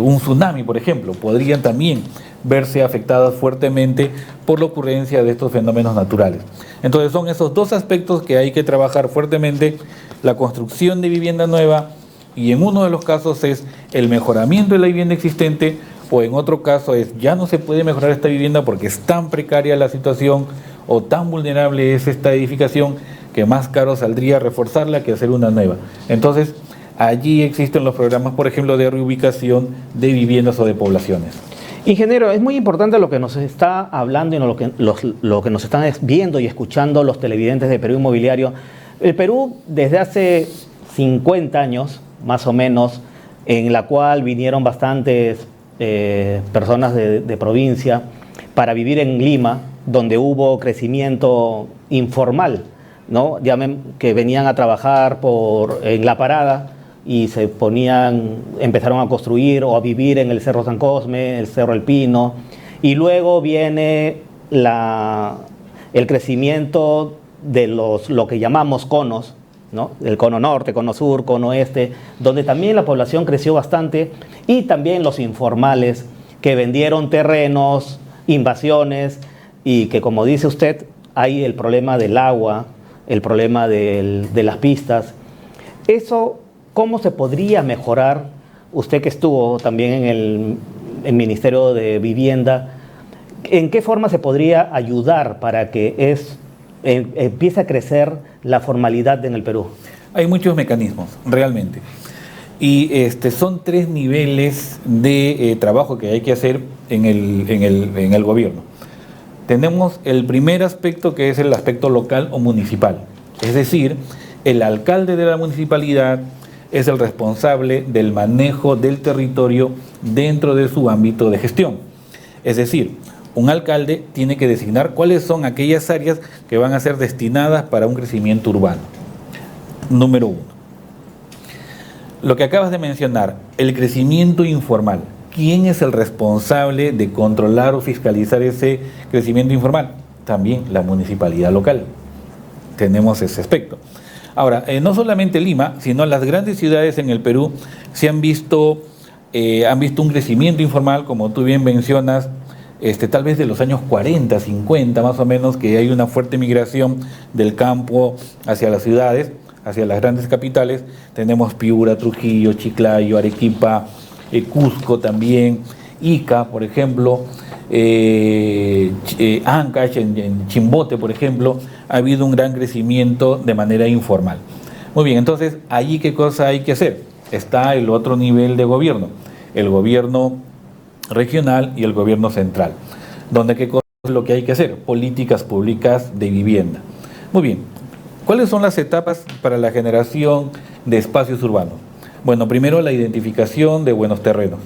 un tsunami, por ejemplo, podrían también verse afectadas fuertemente por la ocurrencia de estos fenómenos naturales. Entonces son esos dos aspectos que hay que trabajar fuertemente: la construcción de vivienda nueva, y en uno de los casos es el mejoramiento de la vivienda existente, o en otro caso es ya no se puede mejorar esta vivienda porque es tan precaria la situación o tan vulnerable es esta edificación que más caro saldría reforzarla que hacer una nueva. Entonces allí existen los programas, por ejemplo, de reubicación de viviendas o de poblaciones. Ingeniero, es muy importante lo que nos está hablando y lo que nos están viendo y escuchando los televidentes de Perú Inmobiliario. El Perú, desde hace 50 años, más o menos, en la cual vinieron bastantes personas de provincia para vivir en Lima, donde hubo crecimiento informal, ¿no? Que venían a trabajar en La Parada y empezaron a construir o a vivir en el Cerro San Cosme, el Cerro El Pino, y luego viene el crecimiento de lo que llamamos conos, ¿no? El cono norte, cono sur, cono oeste, donde también la población creció bastante, y también los informales que vendieron terrenos, invasiones, y que, como dice usted, hay el problema del agua, el problema de las pistas. Eso, ¿cómo se podría mejorar? Usted que estuvo también en el Ministerio de Vivienda, ¿en qué forma se podría ayudar para que empiece a crecer la formalidad en el Perú? Hay muchos mecanismos, realmente. Y son 3 niveles de trabajo que hay que hacer en el gobierno. Tenemos el primer aspecto, que es el aspecto local o municipal. Es decir, el alcalde de la municipalidad es el responsable del manejo del territorio dentro de su ámbito de gestión. Es decir, un alcalde tiene que designar cuáles son aquellas áreas que van a ser destinadas para un crecimiento urbano. Número 1. Lo que acabas de mencionar, el crecimiento informal. ¿Quién es el responsable de controlar o fiscalizar ese crecimiento informal? También la municipalidad local. Tenemos ese aspecto. Ahora, no solamente Lima, sino las grandes ciudades en el Perú han visto un crecimiento informal, como tú bien mencionas, tal vez de los años 40, 50 más o menos, que hay una fuerte migración del campo hacia las ciudades, hacia las grandes capitales. Tenemos Piura, Trujillo, Chiclayo, Arequipa, Cusco también, Ica, por ejemplo, Ancash, en Chimbote, por ejemplo, ha habido un gran crecimiento de manera informal. Muy bien, entonces, ¿allí qué cosa hay que hacer? Está el otro nivel de gobierno, el gobierno regional y el gobierno central, donde qué cosa es lo que hay que hacer: políticas públicas de vivienda. Muy bien, ¿cuáles son las etapas para la generación de espacios urbanos? Bueno, primero la identificación de buenos terrenos.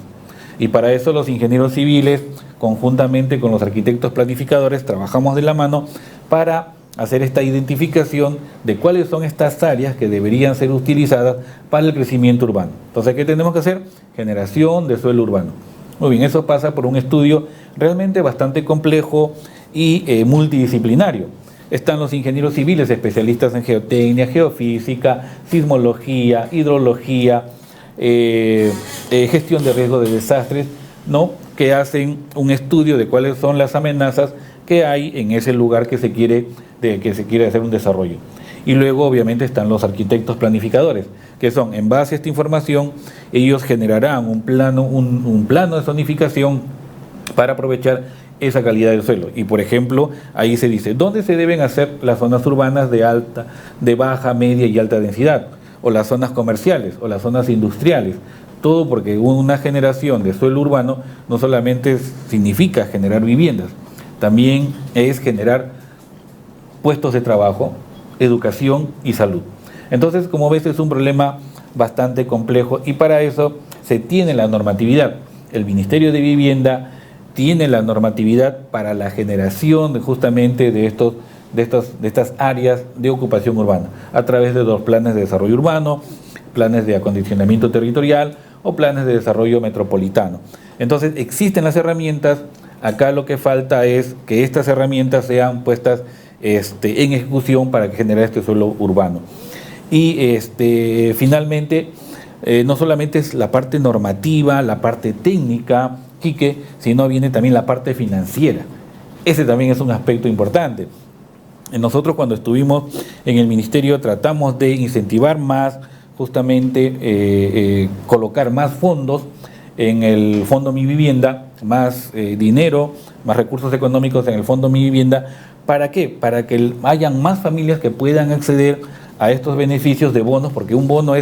Y para eso los ingenieros civiles, conjuntamente con los arquitectos planificadores, trabajamos de la mano para hacer esta identificación de cuáles son estas áreas que deberían ser utilizadas para el crecimiento urbano. Entonces, ¿qué tenemos que hacer? Generación de suelo urbano. Muy bien, eso pasa por un estudio realmente bastante complejo y multidisciplinario. Están los ingenieros civiles especialistas en geotecnia, geofísica, sismología, hidrología, gestión de riesgo de desastres, ¿no? Que hacen un estudio de cuáles son las amenazas que hay en ese lugar que se quiere hacer un desarrollo. Y luego obviamente están los arquitectos planificadores, que son, en base a esta información, ellos generarán un plano de zonificación para aprovechar esa calidad del suelo. Y por ejemplo, ahí se dice dónde se deben hacer las zonas urbanas de baja, media y alta densidad, o las zonas comerciales, o las zonas industriales. Todo porque una generación de suelo urbano no solamente significa generar viviendas, también es generar puestos de trabajo, educación y salud. Entonces, como ves, es un problema bastante complejo y para eso se tiene la normatividad. El Ministerio de Vivienda tiene la normatividad para la generación justamente de estas áreas de ocupación urbana, a través de los planes de desarrollo urbano, planes de acondicionamiento territorial o planes de desarrollo metropolitano. Entonces, existen las herramientas. Acá lo que falta es que estas herramientas sean puestas en ejecución para generar este suelo urbano. Y finalmente, no solamente es la parte normativa, la parte técnica, Quique, sino viene también la parte financiera. Ese también es un aspecto importante. Nosotros cuando estuvimos en el ministerio tratamos de incentivar más, justamente colocar más fondos en el Fondo Mi Vivienda, más dinero, más recursos económicos en el Fondo Mi Vivienda. ¿Para qué? Para que hayan más familias que puedan acceder a estos beneficios de bonos, porque un bono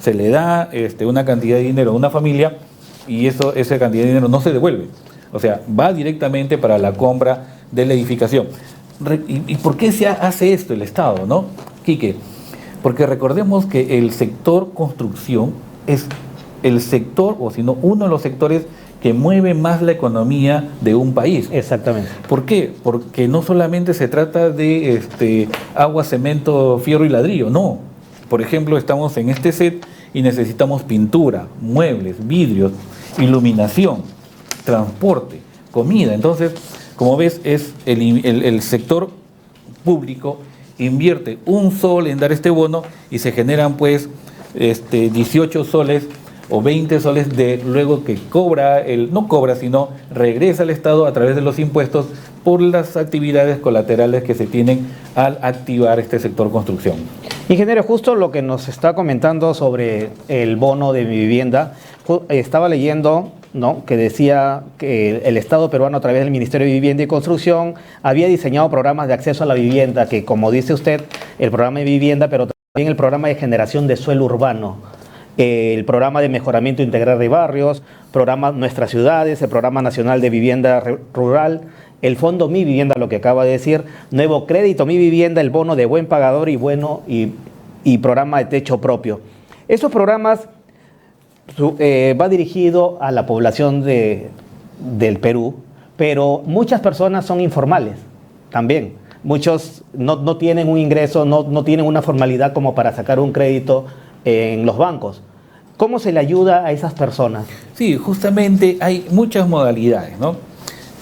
se le da una cantidad de dinero a una familia y esa cantidad de dinero no se devuelve. O sea, va directamente para la compra de la edificación. ¿Y por qué se hace esto el Estado, no, Quique? Porque recordemos que el sector construcción es el sector, o si no, uno de los sectores que mueve más la economía de un país. Exactamente. ¿Por qué? Porque no solamente se trata de agua, cemento, fierro y ladrillo, no. Por ejemplo, estamos en este set y necesitamos pintura, muebles, vidrios, iluminación, transporte, comida. Entonces, como ves, es el sector público invierte un sol en dar este bono y se generan pues 18 soles o 20 soles luego que sino regresa al Estado a través de los impuestos por las actividades colaterales que se tienen al activar este sector construcción. Ingeniero, justo lo que nos está comentando sobre el bono de mi vivienda, estaba leyendo, ¿no?, que decía que el Estado peruano a través del Ministerio de Vivienda y Construcción había diseñado programas de acceso a la vivienda, que como dice usted, el programa de vivienda, pero también el programa de generación de suelo urbano, el programa de mejoramiento integral de barrios, programa Nuestras Ciudades, el programa nacional de vivienda rural, el fondo Mi Vivienda, lo que acaba de decir, nuevo crédito Mi Vivienda, el bono de buen pagador y programa de techo propio. Esos programas va dirigido a la población del Perú, pero muchas personas son informales también. Muchos no tienen un ingreso, no tienen una formalidad como para sacar un crédito en los bancos. ¿Cómo se le ayuda a esas personas? Sí, justamente hay muchas modalidades, ¿no?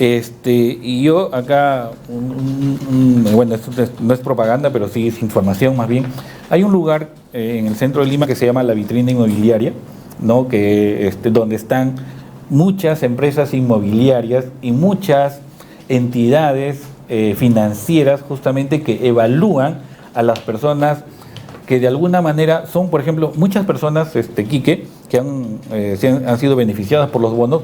Y yo acá, bueno, esto no es propaganda, pero sí es información más bien. Hay un lugar en el centro de Lima que se llama La Vitrina Inmobiliaria, ¿no?, que donde están muchas empresas inmobiliarias y muchas entidades financieras justamente que evalúan a las personas que de alguna manera son, por ejemplo, muchas personas, Quique, que han sido beneficiadas por los bonos,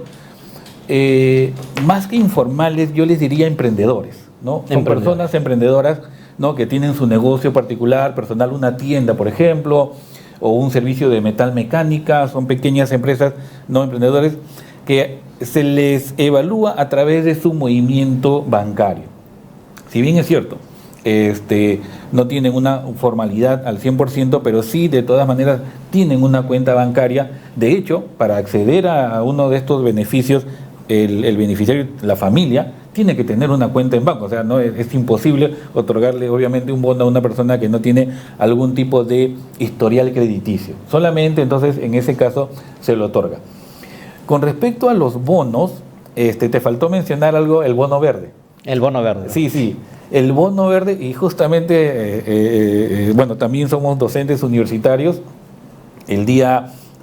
más que informales, yo les diría emprendedores, ¿no? Son personas emprendedoras, ¿no?, que tienen su negocio particular, personal, una tienda, por ejemplo, o un servicio de metal mecánica, son pequeñas empresas, no emprendedores, que se les evalúa a través de su movimiento bancario. Si bien es cierto no tienen una formalidad al 100%, pero sí de todas maneras tienen una cuenta bancaria. De hecho, para acceder a uno de estos beneficios, el beneficiario, la familia, tiene que tener una cuenta en banco. O sea, no es imposible otorgarle obviamente un bono a una persona que no tiene algún tipo de historial crediticio. Solamente entonces en ese caso se lo otorga. Con respecto a los bonos, te faltó mencionar algo, el bono verde. El bono verde. Sí, el bono verde, y justamente, bueno, también somos docentes universitarios.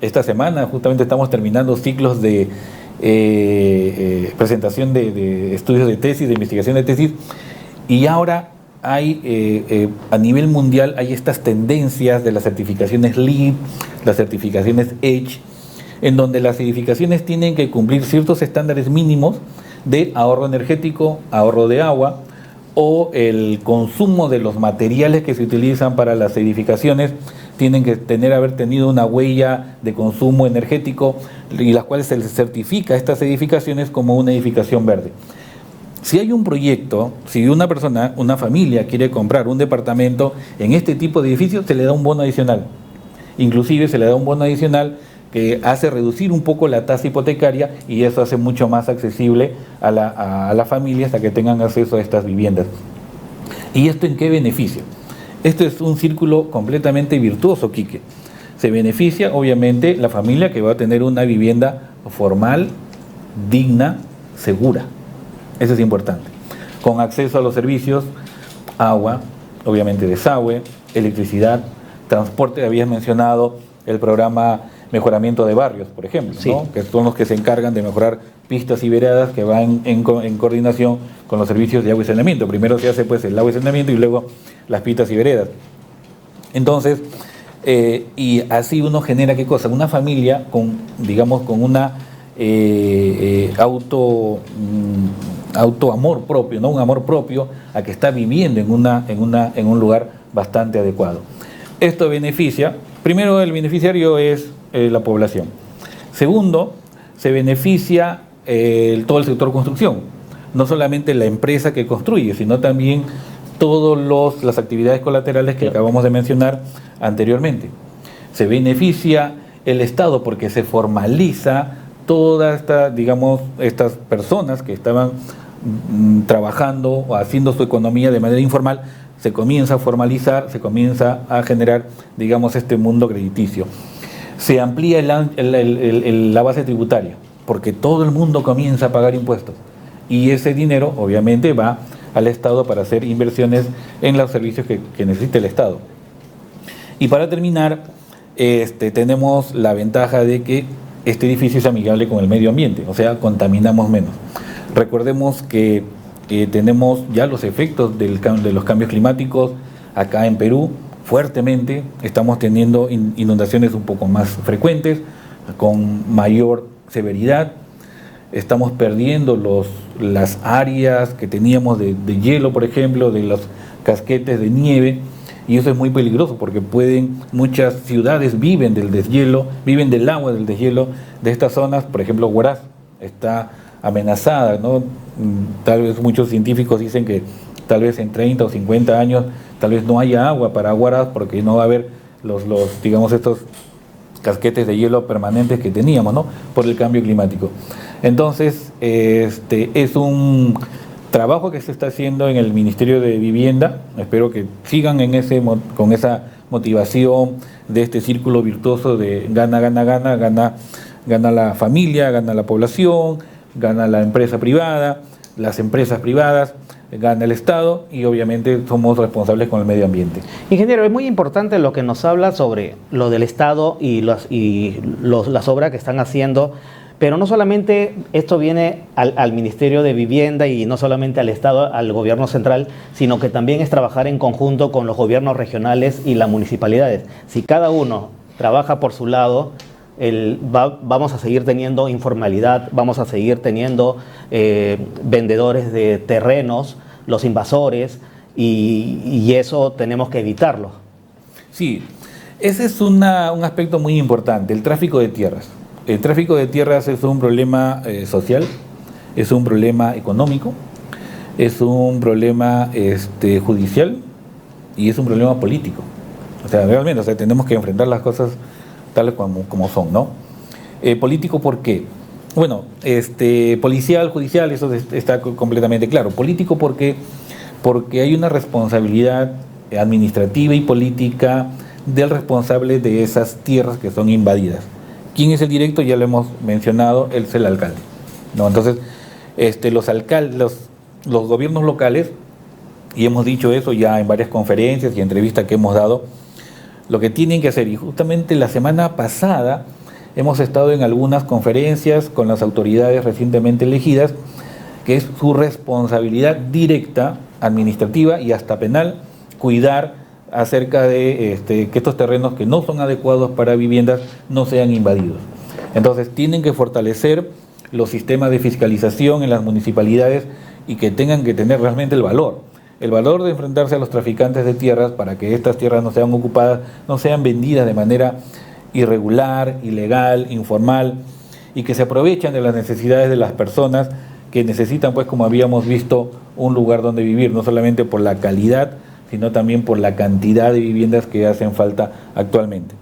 Esta semana justamente estamos terminando ciclos de presentación de estudios de tesis, de investigación de tesis, y ahora hay, a nivel mundial, hay estas tendencias de las certificaciones LEED, las certificaciones EDGE, en donde las edificaciones tienen que cumplir ciertos estándares mínimos de ahorro energético, ahorro de agua, o el consumo de los materiales que se utilizan para las edificaciones tienen que haber tenido una huella de consumo energético, y las cuales se les certifica a estas edificaciones como una edificación verde. Si hay un proyecto, si una persona, una familia quiere comprar un departamento en este tipo de edificios, se le da un bono adicional. Inclusive se le da un bono adicional que hace reducir un poco la tasa hipotecaria, y eso hace mucho más accesible a las familias a que tengan acceso a estas viviendas. ¿Y esto en qué beneficia? Esto es un círculo completamente virtuoso, Quique. Se beneficia, obviamente, la familia que va a tener una vivienda formal, digna, segura. Eso es importante. Con acceso a los servicios, agua, obviamente desagüe, electricidad, transporte. Habías mencionado el programa Mejoramiento de Barrios, por ejemplo, sí, ¿no? Que son los que se encargan de mejorar pistas y veredas, que van en coordinación con los servicios de agua y saneamiento. Primero se hace pues el agua y saneamiento y luego las pistas y veredas. Entonces, y así uno genera ¿qué cosa? Una familia con, digamos, con una amor propio, ¿no? Un amor propio a que está viviendo en un lugar bastante adecuado. Esto beneficia, primero el beneficiario es la población. Segundo, se beneficia todo el sector construcción, no solamente la empresa que construye, sino también todas las actividades colaterales que acabamos de mencionar anteriormente. Se beneficia el Estado porque se formaliza toda esta, digamos, estas personas que estaban trabajando o haciendo su economía de manera informal, se comienza a formalizar, se comienza a generar, digamos, este mundo crediticio. Se amplía la base tributaria, porque todo el mundo comienza a pagar impuestos, y ese dinero obviamente va al Estado para hacer inversiones en los servicios que necesita el Estado. Y para terminar, tenemos la ventaja de que este edificio es amigable con el medio ambiente, o sea, contaminamos menos. Recordemos que tenemos ya los efectos de los cambios climáticos acá en Perú fuertemente. Estamos teniendo inundaciones un poco más frecuentes, con mayor severidad. Estamos perdiendo las áreas que teníamos de hielo, por ejemplo, de los casquetes de nieve, y eso es muy peligroso porque muchas ciudades viven del deshielo, viven del agua del deshielo de estas zonas. Por ejemplo, Huaraz está amenazada, ¿no? Tal vez muchos científicos dicen que tal vez en 30 o 50 años tal vez no haya agua para Huaraz, porque no va a haber digamos, estos casquetes de hielo permanentes que teníamos, ¿no? Por el cambio climático. Entonces, es un trabajo que se está haciendo en el Ministerio de Vivienda. Espero que sigan con esa motivación de este círculo virtuoso de gana, gana, gana, gana la familia, gana la población, gana la empresa privada, las empresas privadas, gana el Estado, y obviamente somos responsables con el medio ambiente. Ingeniero, es muy importante lo que nos habla sobre lo del Estado y las obras que están haciendo, pero no solamente esto viene al Ministerio de Vivienda y no solamente al Estado, al gobierno central, sino que también es trabajar en conjunto con los gobiernos regionales y las municipalidades. Si cada uno trabaja por su lado, vamos a seguir teniendo informalidad, vamos a seguir teniendo vendedores de terrenos, los invasores, y eso tenemos que evitarlo. Sí, ese es un aspecto muy importante, el tráfico de tierras. El tráfico de tierras es un problema social, es un problema económico, es un problema judicial y es un problema político. O sea, realmente, tenemos que enfrentar las cosas tal como son, ¿no? Político, ¿por qué? Bueno, policial, judicial, eso está completamente claro. Político, porque hay una responsabilidad administrativa y política del responsable de esas tierras que son invadidas. ¿Quién es el directo? Ya lo hemos mencionado, es el alcalde, ¿no? Entonces, los gobiernos locales, y hemos dicho eso ya en varias conferencias y entrevistas que hemos dado, lo que tienen que hacer, y justamente la semana pasada hemos estado en algunas conferencias con las autoridades recientemente elegidas, que es su responsabilidad directa, administrativa y hasta penal, cuidar acerca de que estos terrenos que no son adecuados para viviendas no sean invadidos. Entonces tienen que fortalecer los sistemas de fiscalización en las municipalidades y que tengan que tener realmente el valor de enfrentarse a los traficantes de tierras para que estas tierras no sean ocupadas, no sean vendidas de manera irregular, ilegal, informal, y que se aprovechan de las necesidades de las personas que necesitan, pues como habíamos visto, un lugar donde vivir, no solamente por la calidad, sino también por la cantidad de viviendas que hacen falta actualmente.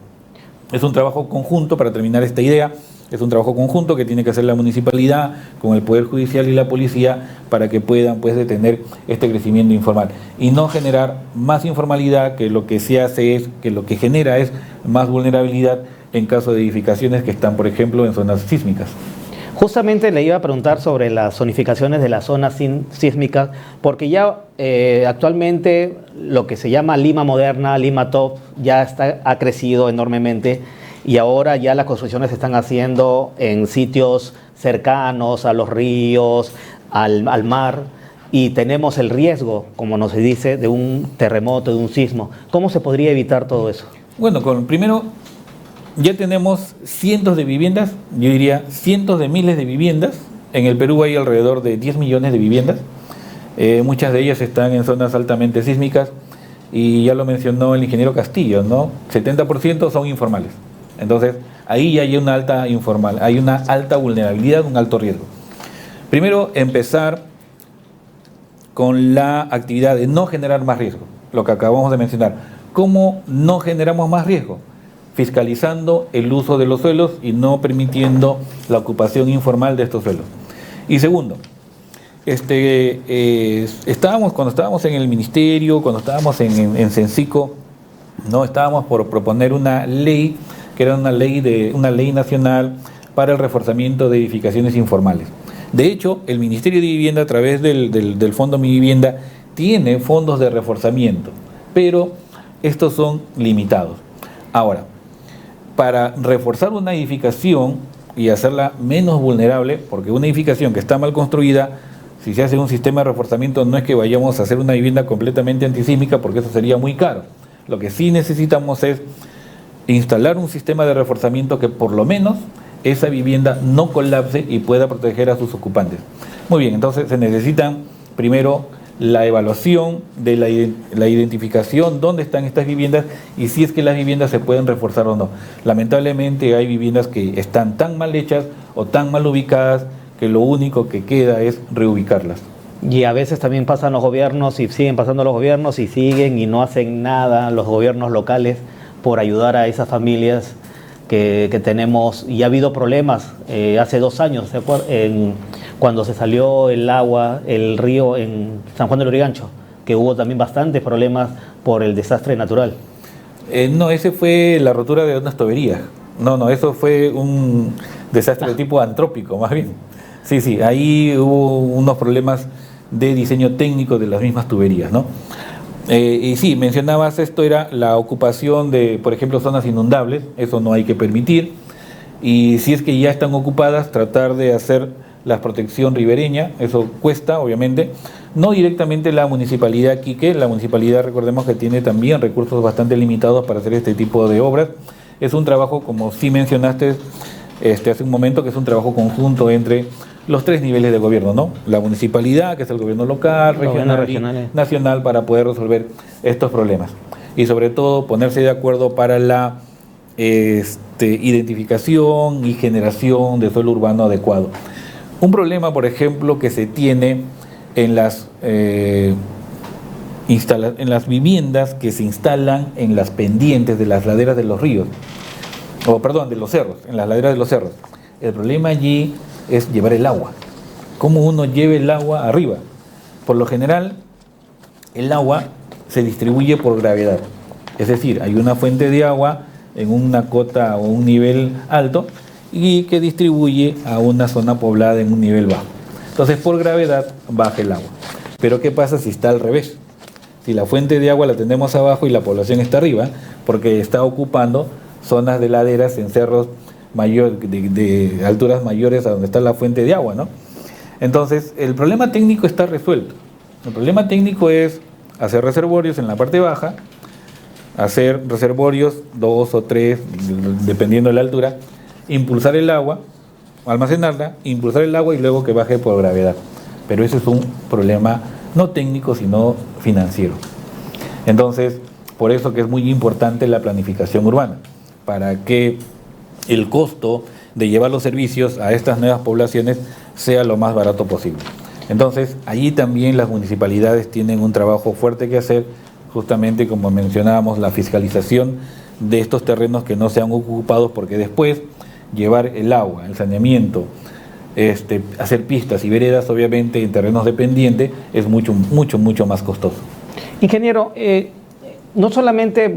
Es un trabajo conjunto, para terminar esta idea, es un trabajo conjunto que tiene que hacer la municipalidad con el Poder Judicial y la policía para que puedan, pues, detener este crecimiento informal y no generar más informalidad, que lo que se hace es, que lo que genera es más vulnerabilidad en caso de edificaciones que están, por ejemplo, en zonas sísmicas. Justamente le iba a preguntar sobre las zonificaciones de las zonas sísmicas, porque ya actualmente lo que se llama Lima moderna, Lima top, ha crecido enormemente y ahora ya las construcciones se están haciendo en sitios cercanos a los ríos, al mar, y tenemos el riesgo, como nos dice, de un terremoto, de un sismo. ¿Cómo se podría evitar todo eso? Bueno, primero, ya tenemos cientos de viviendas, yo diría cientos de miles de viviendas. En el Perú hay alrededor de 10 millones de viviendas. Muchas de ellas están en zonas altamente sísmicas y ya lo mencionó el ingeniero Castillo, ¿no? 70% son informales. Entonces, ahí ya hay una alta informal, hay una alta vulnerabilidad, un alto riesgo. Primero, empezar con la actividad de no generar más riesgo, lo que acabamos de mencionar. ¿Cómo no generamos más riesgo? Fiscalizando el uso de los suelos y no permitiendo la ocupación informal de estos suelos. Y segundo, cuando estábamos en el ministerio, cuando estábamos en Cencico, no estábamos por proponer una ley que era una ley nacional para el reforzamiento de edificaciones informales. De hecho, el Ministerio de Vivienda, a través del Fondo Mi Vivienda, tiene fondos de reforzamiento, pero estos son limitados. Ahora, para reforzar una edificación y hacerla menos vulnerable, porque una edificación que está mal construida, si se hace un sistema de reforzamiento, no es que vayamos a hacer una vivienda completamente antisísmica, porque eso sería muy caro. Lo que sí necesitamos es instalar un sistema de reforzamiento que por lo menos esa vivienda no colapse y pueda proteger a sus ocupantes. Muy bien, entonces se necesitan primero la evaluación de la identificación, dónde están estas viviendas y si es que las viviendas se pueden reforzar o no. Lamentablemente hay viviendas que están tan mal hechas o tan mal ubicadas que lo único que queda es reubicarlas. Y a veces también pasan los gobiernos y siguen pasando los gobiernos y siguen y no hacen nada los gobiernos locales por ayudar a esas familias que tenemos. Y ha habido problemas hace 2 años, ¿se acuerdan? Cuando se salió el agua, el río en San Juan del Lurigancho, que hubo también bastantes problemas por el desastre natural. No, ese fue la rotura de unas tuberías. No, eso fue un desastre de tipo antrópico, más bien. Sí, ahí hubo unos problemas de diseño técnico de las mismas tuberías, ¿no? Y sí, mencionabas, esto era la ocupación de, por ejemplo, zonas inundables, eso no hay que permitir. Y si es que ya están ocupadas, tratar de hacer la protección ribereña, eso cuesta, obviamente. No directamente la municipalidad Quique, la municipalidad, recordemos que tiene también recursos bastante limitados para hacer este tipo de obras. Es un trabajo, como sí mencionaste hace un momento, que es un trabajo conjunto entre los 3 niveles de gobierno, ¿no? La municipalidad, que es el gobierno local, regional y nacional, para poder resolver estos problemas. Y sobre todo ponerse de acuerdo para la identificación y generación de suelo urbano adecuado. Un problema, por ejemplo, que se tiene en las en las viviendas que se instalan en las pendientes de las laderas de los ríos, o perdón, de los cerros, en las laderas de los cerros. El problema allí es llevar el agua. ¿Cómo uno lleva el agua arriba? Por lo general, el agua se distribuye por gravedad. Es decir, hay una fuente de agua en una cota o un nivel alto y que distribuye a una zona poblada en un nivel bajo. Entonces, por gravedad baja el agua. Pero ¿qué pasa si está al revés? Si la fuente de agua la tenemos abajo y la población está arriba, porque está ocupando zonas de laderas en cerros de alturas mayores a donde está la fuente de agua, ¿no? Entonces, el problema técnico está resuelto. El problema técnico es hacer reservorios en la parte baja, hacer reservorios 2 o 3, dependiendo de la altura, impulsar el agua, almacenarla, impulsar el agua y luego que baje por gravedad. Pero ese es un problema no técnico, sino financiero. Entonces, por eso que es muy importante la planificación urbana, para que el costo de llevar los servicios a estas nuevas poblaciones sea lo más barato posible. Entonces, allí también las municipalidades tienen un trabajo fuerte que hacer, justamente como mencionábamos, la fiscalización de estos terrenos que no sean ocupados, porque después llevar el agua, el saneamiento, hacer pistas y veredas, obviamente en terrenos de pendiente, es mucho más costoso. Ingeniero, no solamente,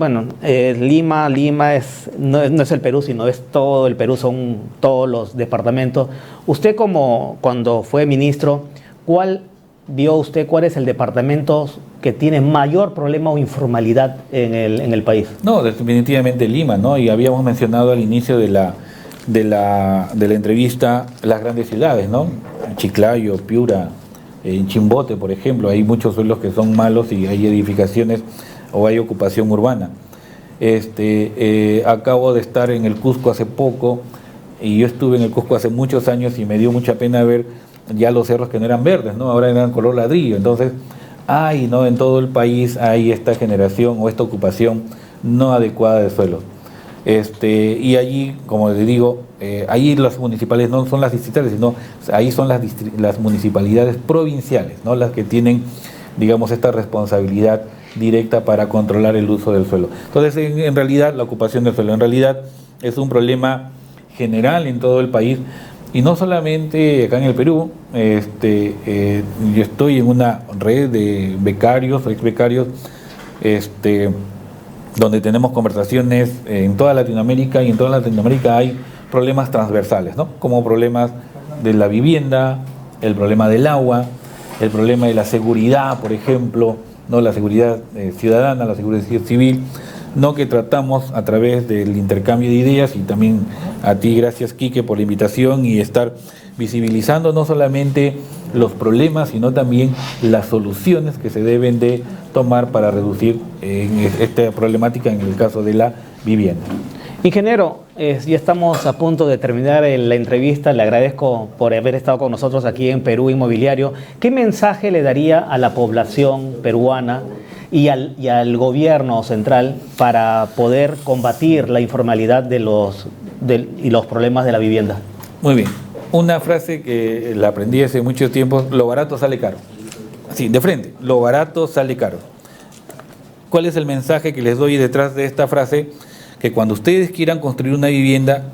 Lima no es el Perú, sino es todo el Perú, son todos los departamentos. Usted cuando fue ministro, ¿cuál es el departamento que tiene mayor problema o informalidad en el país? No, definitivamente Lima, ¿no? Y habíamos mencionado al inicio de la entrevista las grandes ciudades, ¿no? Chiclayo, Piura, en Chimbote, por ejemplo, hay muchos suelos que son malos y hay edificaciones o hay ocupación urbana. Acabo de estar en el Cusco hace poco, y yo estuve en el Cusco hace muchos años y me dio mucha pena ver ya los cerros que no eran verdes, ¿no? Ahora eran color ladrillo. Entonces, en todo el país hay esta generación o esta ocupación no adecuada de suelos. Y allí, como les digo, ahí las municipales no son las distritales, sino ahí son las municipalidades provinciales, ¿no? Las que tienen, digamos, esta responsabilidad directa para controlar el uso del suelo. Entonces, en realidad, la ocupación del suelo, en realidad, es un problema general en todo el país, y no solamente acá en el Perú. Yo estoy en una red de becarios o exbecarios, donde tenemos conversaciones en toda Latinoamérica, y en toda Latinoamérica hay problemas transversales, ¿no? Como problemas de la vivienda, el problema del agua, el problema de la seguridad, por ejemplo, ¿no? La seguridad ciudadana, la seguridad civil, ¿no? Que tratamos a través del intercambio de ideas, y también a ti, gracias Quique por la invitación y estar visibilizando no solamente los problemas, sino también las soluciones que se deben de tomar para reducir esta problemática en el caso de la vivienda. Ingeniero, ya estamos a punto de terminar la entrevista. Le agradezco por haber estado con nosotros aquí en Perú Inmobiliario. ¿Qué mensaje le daría a la población peruana y al gobierno central para poder combatir la informalidad y los problemas de la vivienda? Muy bien. Una frase que la aprendí hace mucho tiempo: lo barato sale caro. Así, de frente, lo barato sale caro. ¿Cuál es el mensaje que les doy detrás de esta frase? Que cuando ustedes quieran construir una vivienda,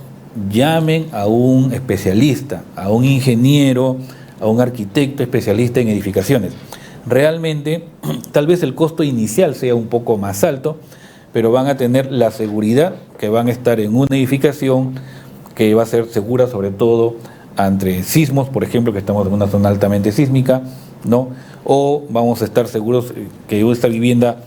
llamen a un especialista, a un ingeniero, a un arquitecto especialista en edificaciones. Realmente, tal vez el costo inicial sea un poco más alto, pero van a tener la seguridad que van a estar en una edificación que va a ser segura, sobre todo ante sismos, por ejemplo, que estamos en una zona altamente sísmica, ¿no? O vamos a estar seguros que esta vivienda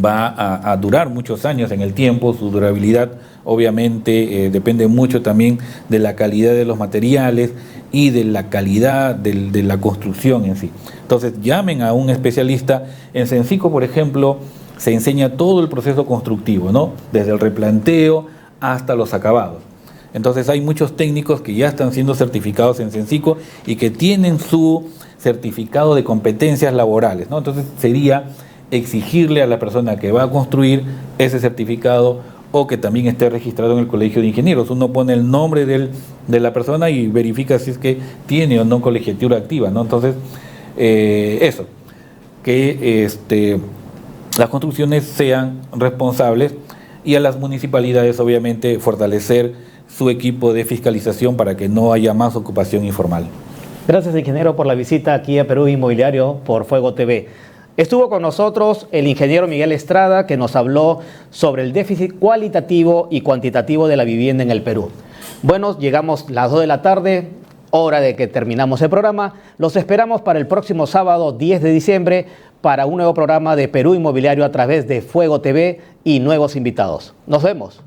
va a durar muchos años en el tiempo. Su durabilidad obviamente depende mucho también de la calidad de los materiales y de la calidad de la construcción en sí. Entonces, llamen a un especialista. En Cencico, por ejemplo, se enseña todo el proceso constructivo, ¿no? Desde el replanteo hasta los acabados. Entonces, hay muchos técnicos que ya están siendo certificados en Cencico y que tienen su certificado de competencias laborales, ¿no? Entonces, sería exigirle a la persona que va a construir ese certificado, o que también esté registrado en el Colegio de Ingenieros. Uno pone el nombre de la persona y verifica si es que tiene o no colegiatura activa, ¿no? Entonces, eso, que las construcciones sean responsables, y a las municipalidades obviamente fortalecer su equipo de fiscalización para que no haya más ocupación informal. Gracias, ingeniero, por la visita aquí a Perú Inmobiliario por Fuego TV. Estuvo con nosotros el ingeniero Miguel Estrada, que nos habló sobre el déficit cualitativo y cuantitativo de la vivienda en el Perú. Bueno, llegamos las 2 de la tarde, hora de que terminamos el programa. Los esperamos para el próximo sábado 10 de diciembre para un nuevo programa de Perú Inmobiliario a través de Fuego TV y nuevos invitados. Nos vemos.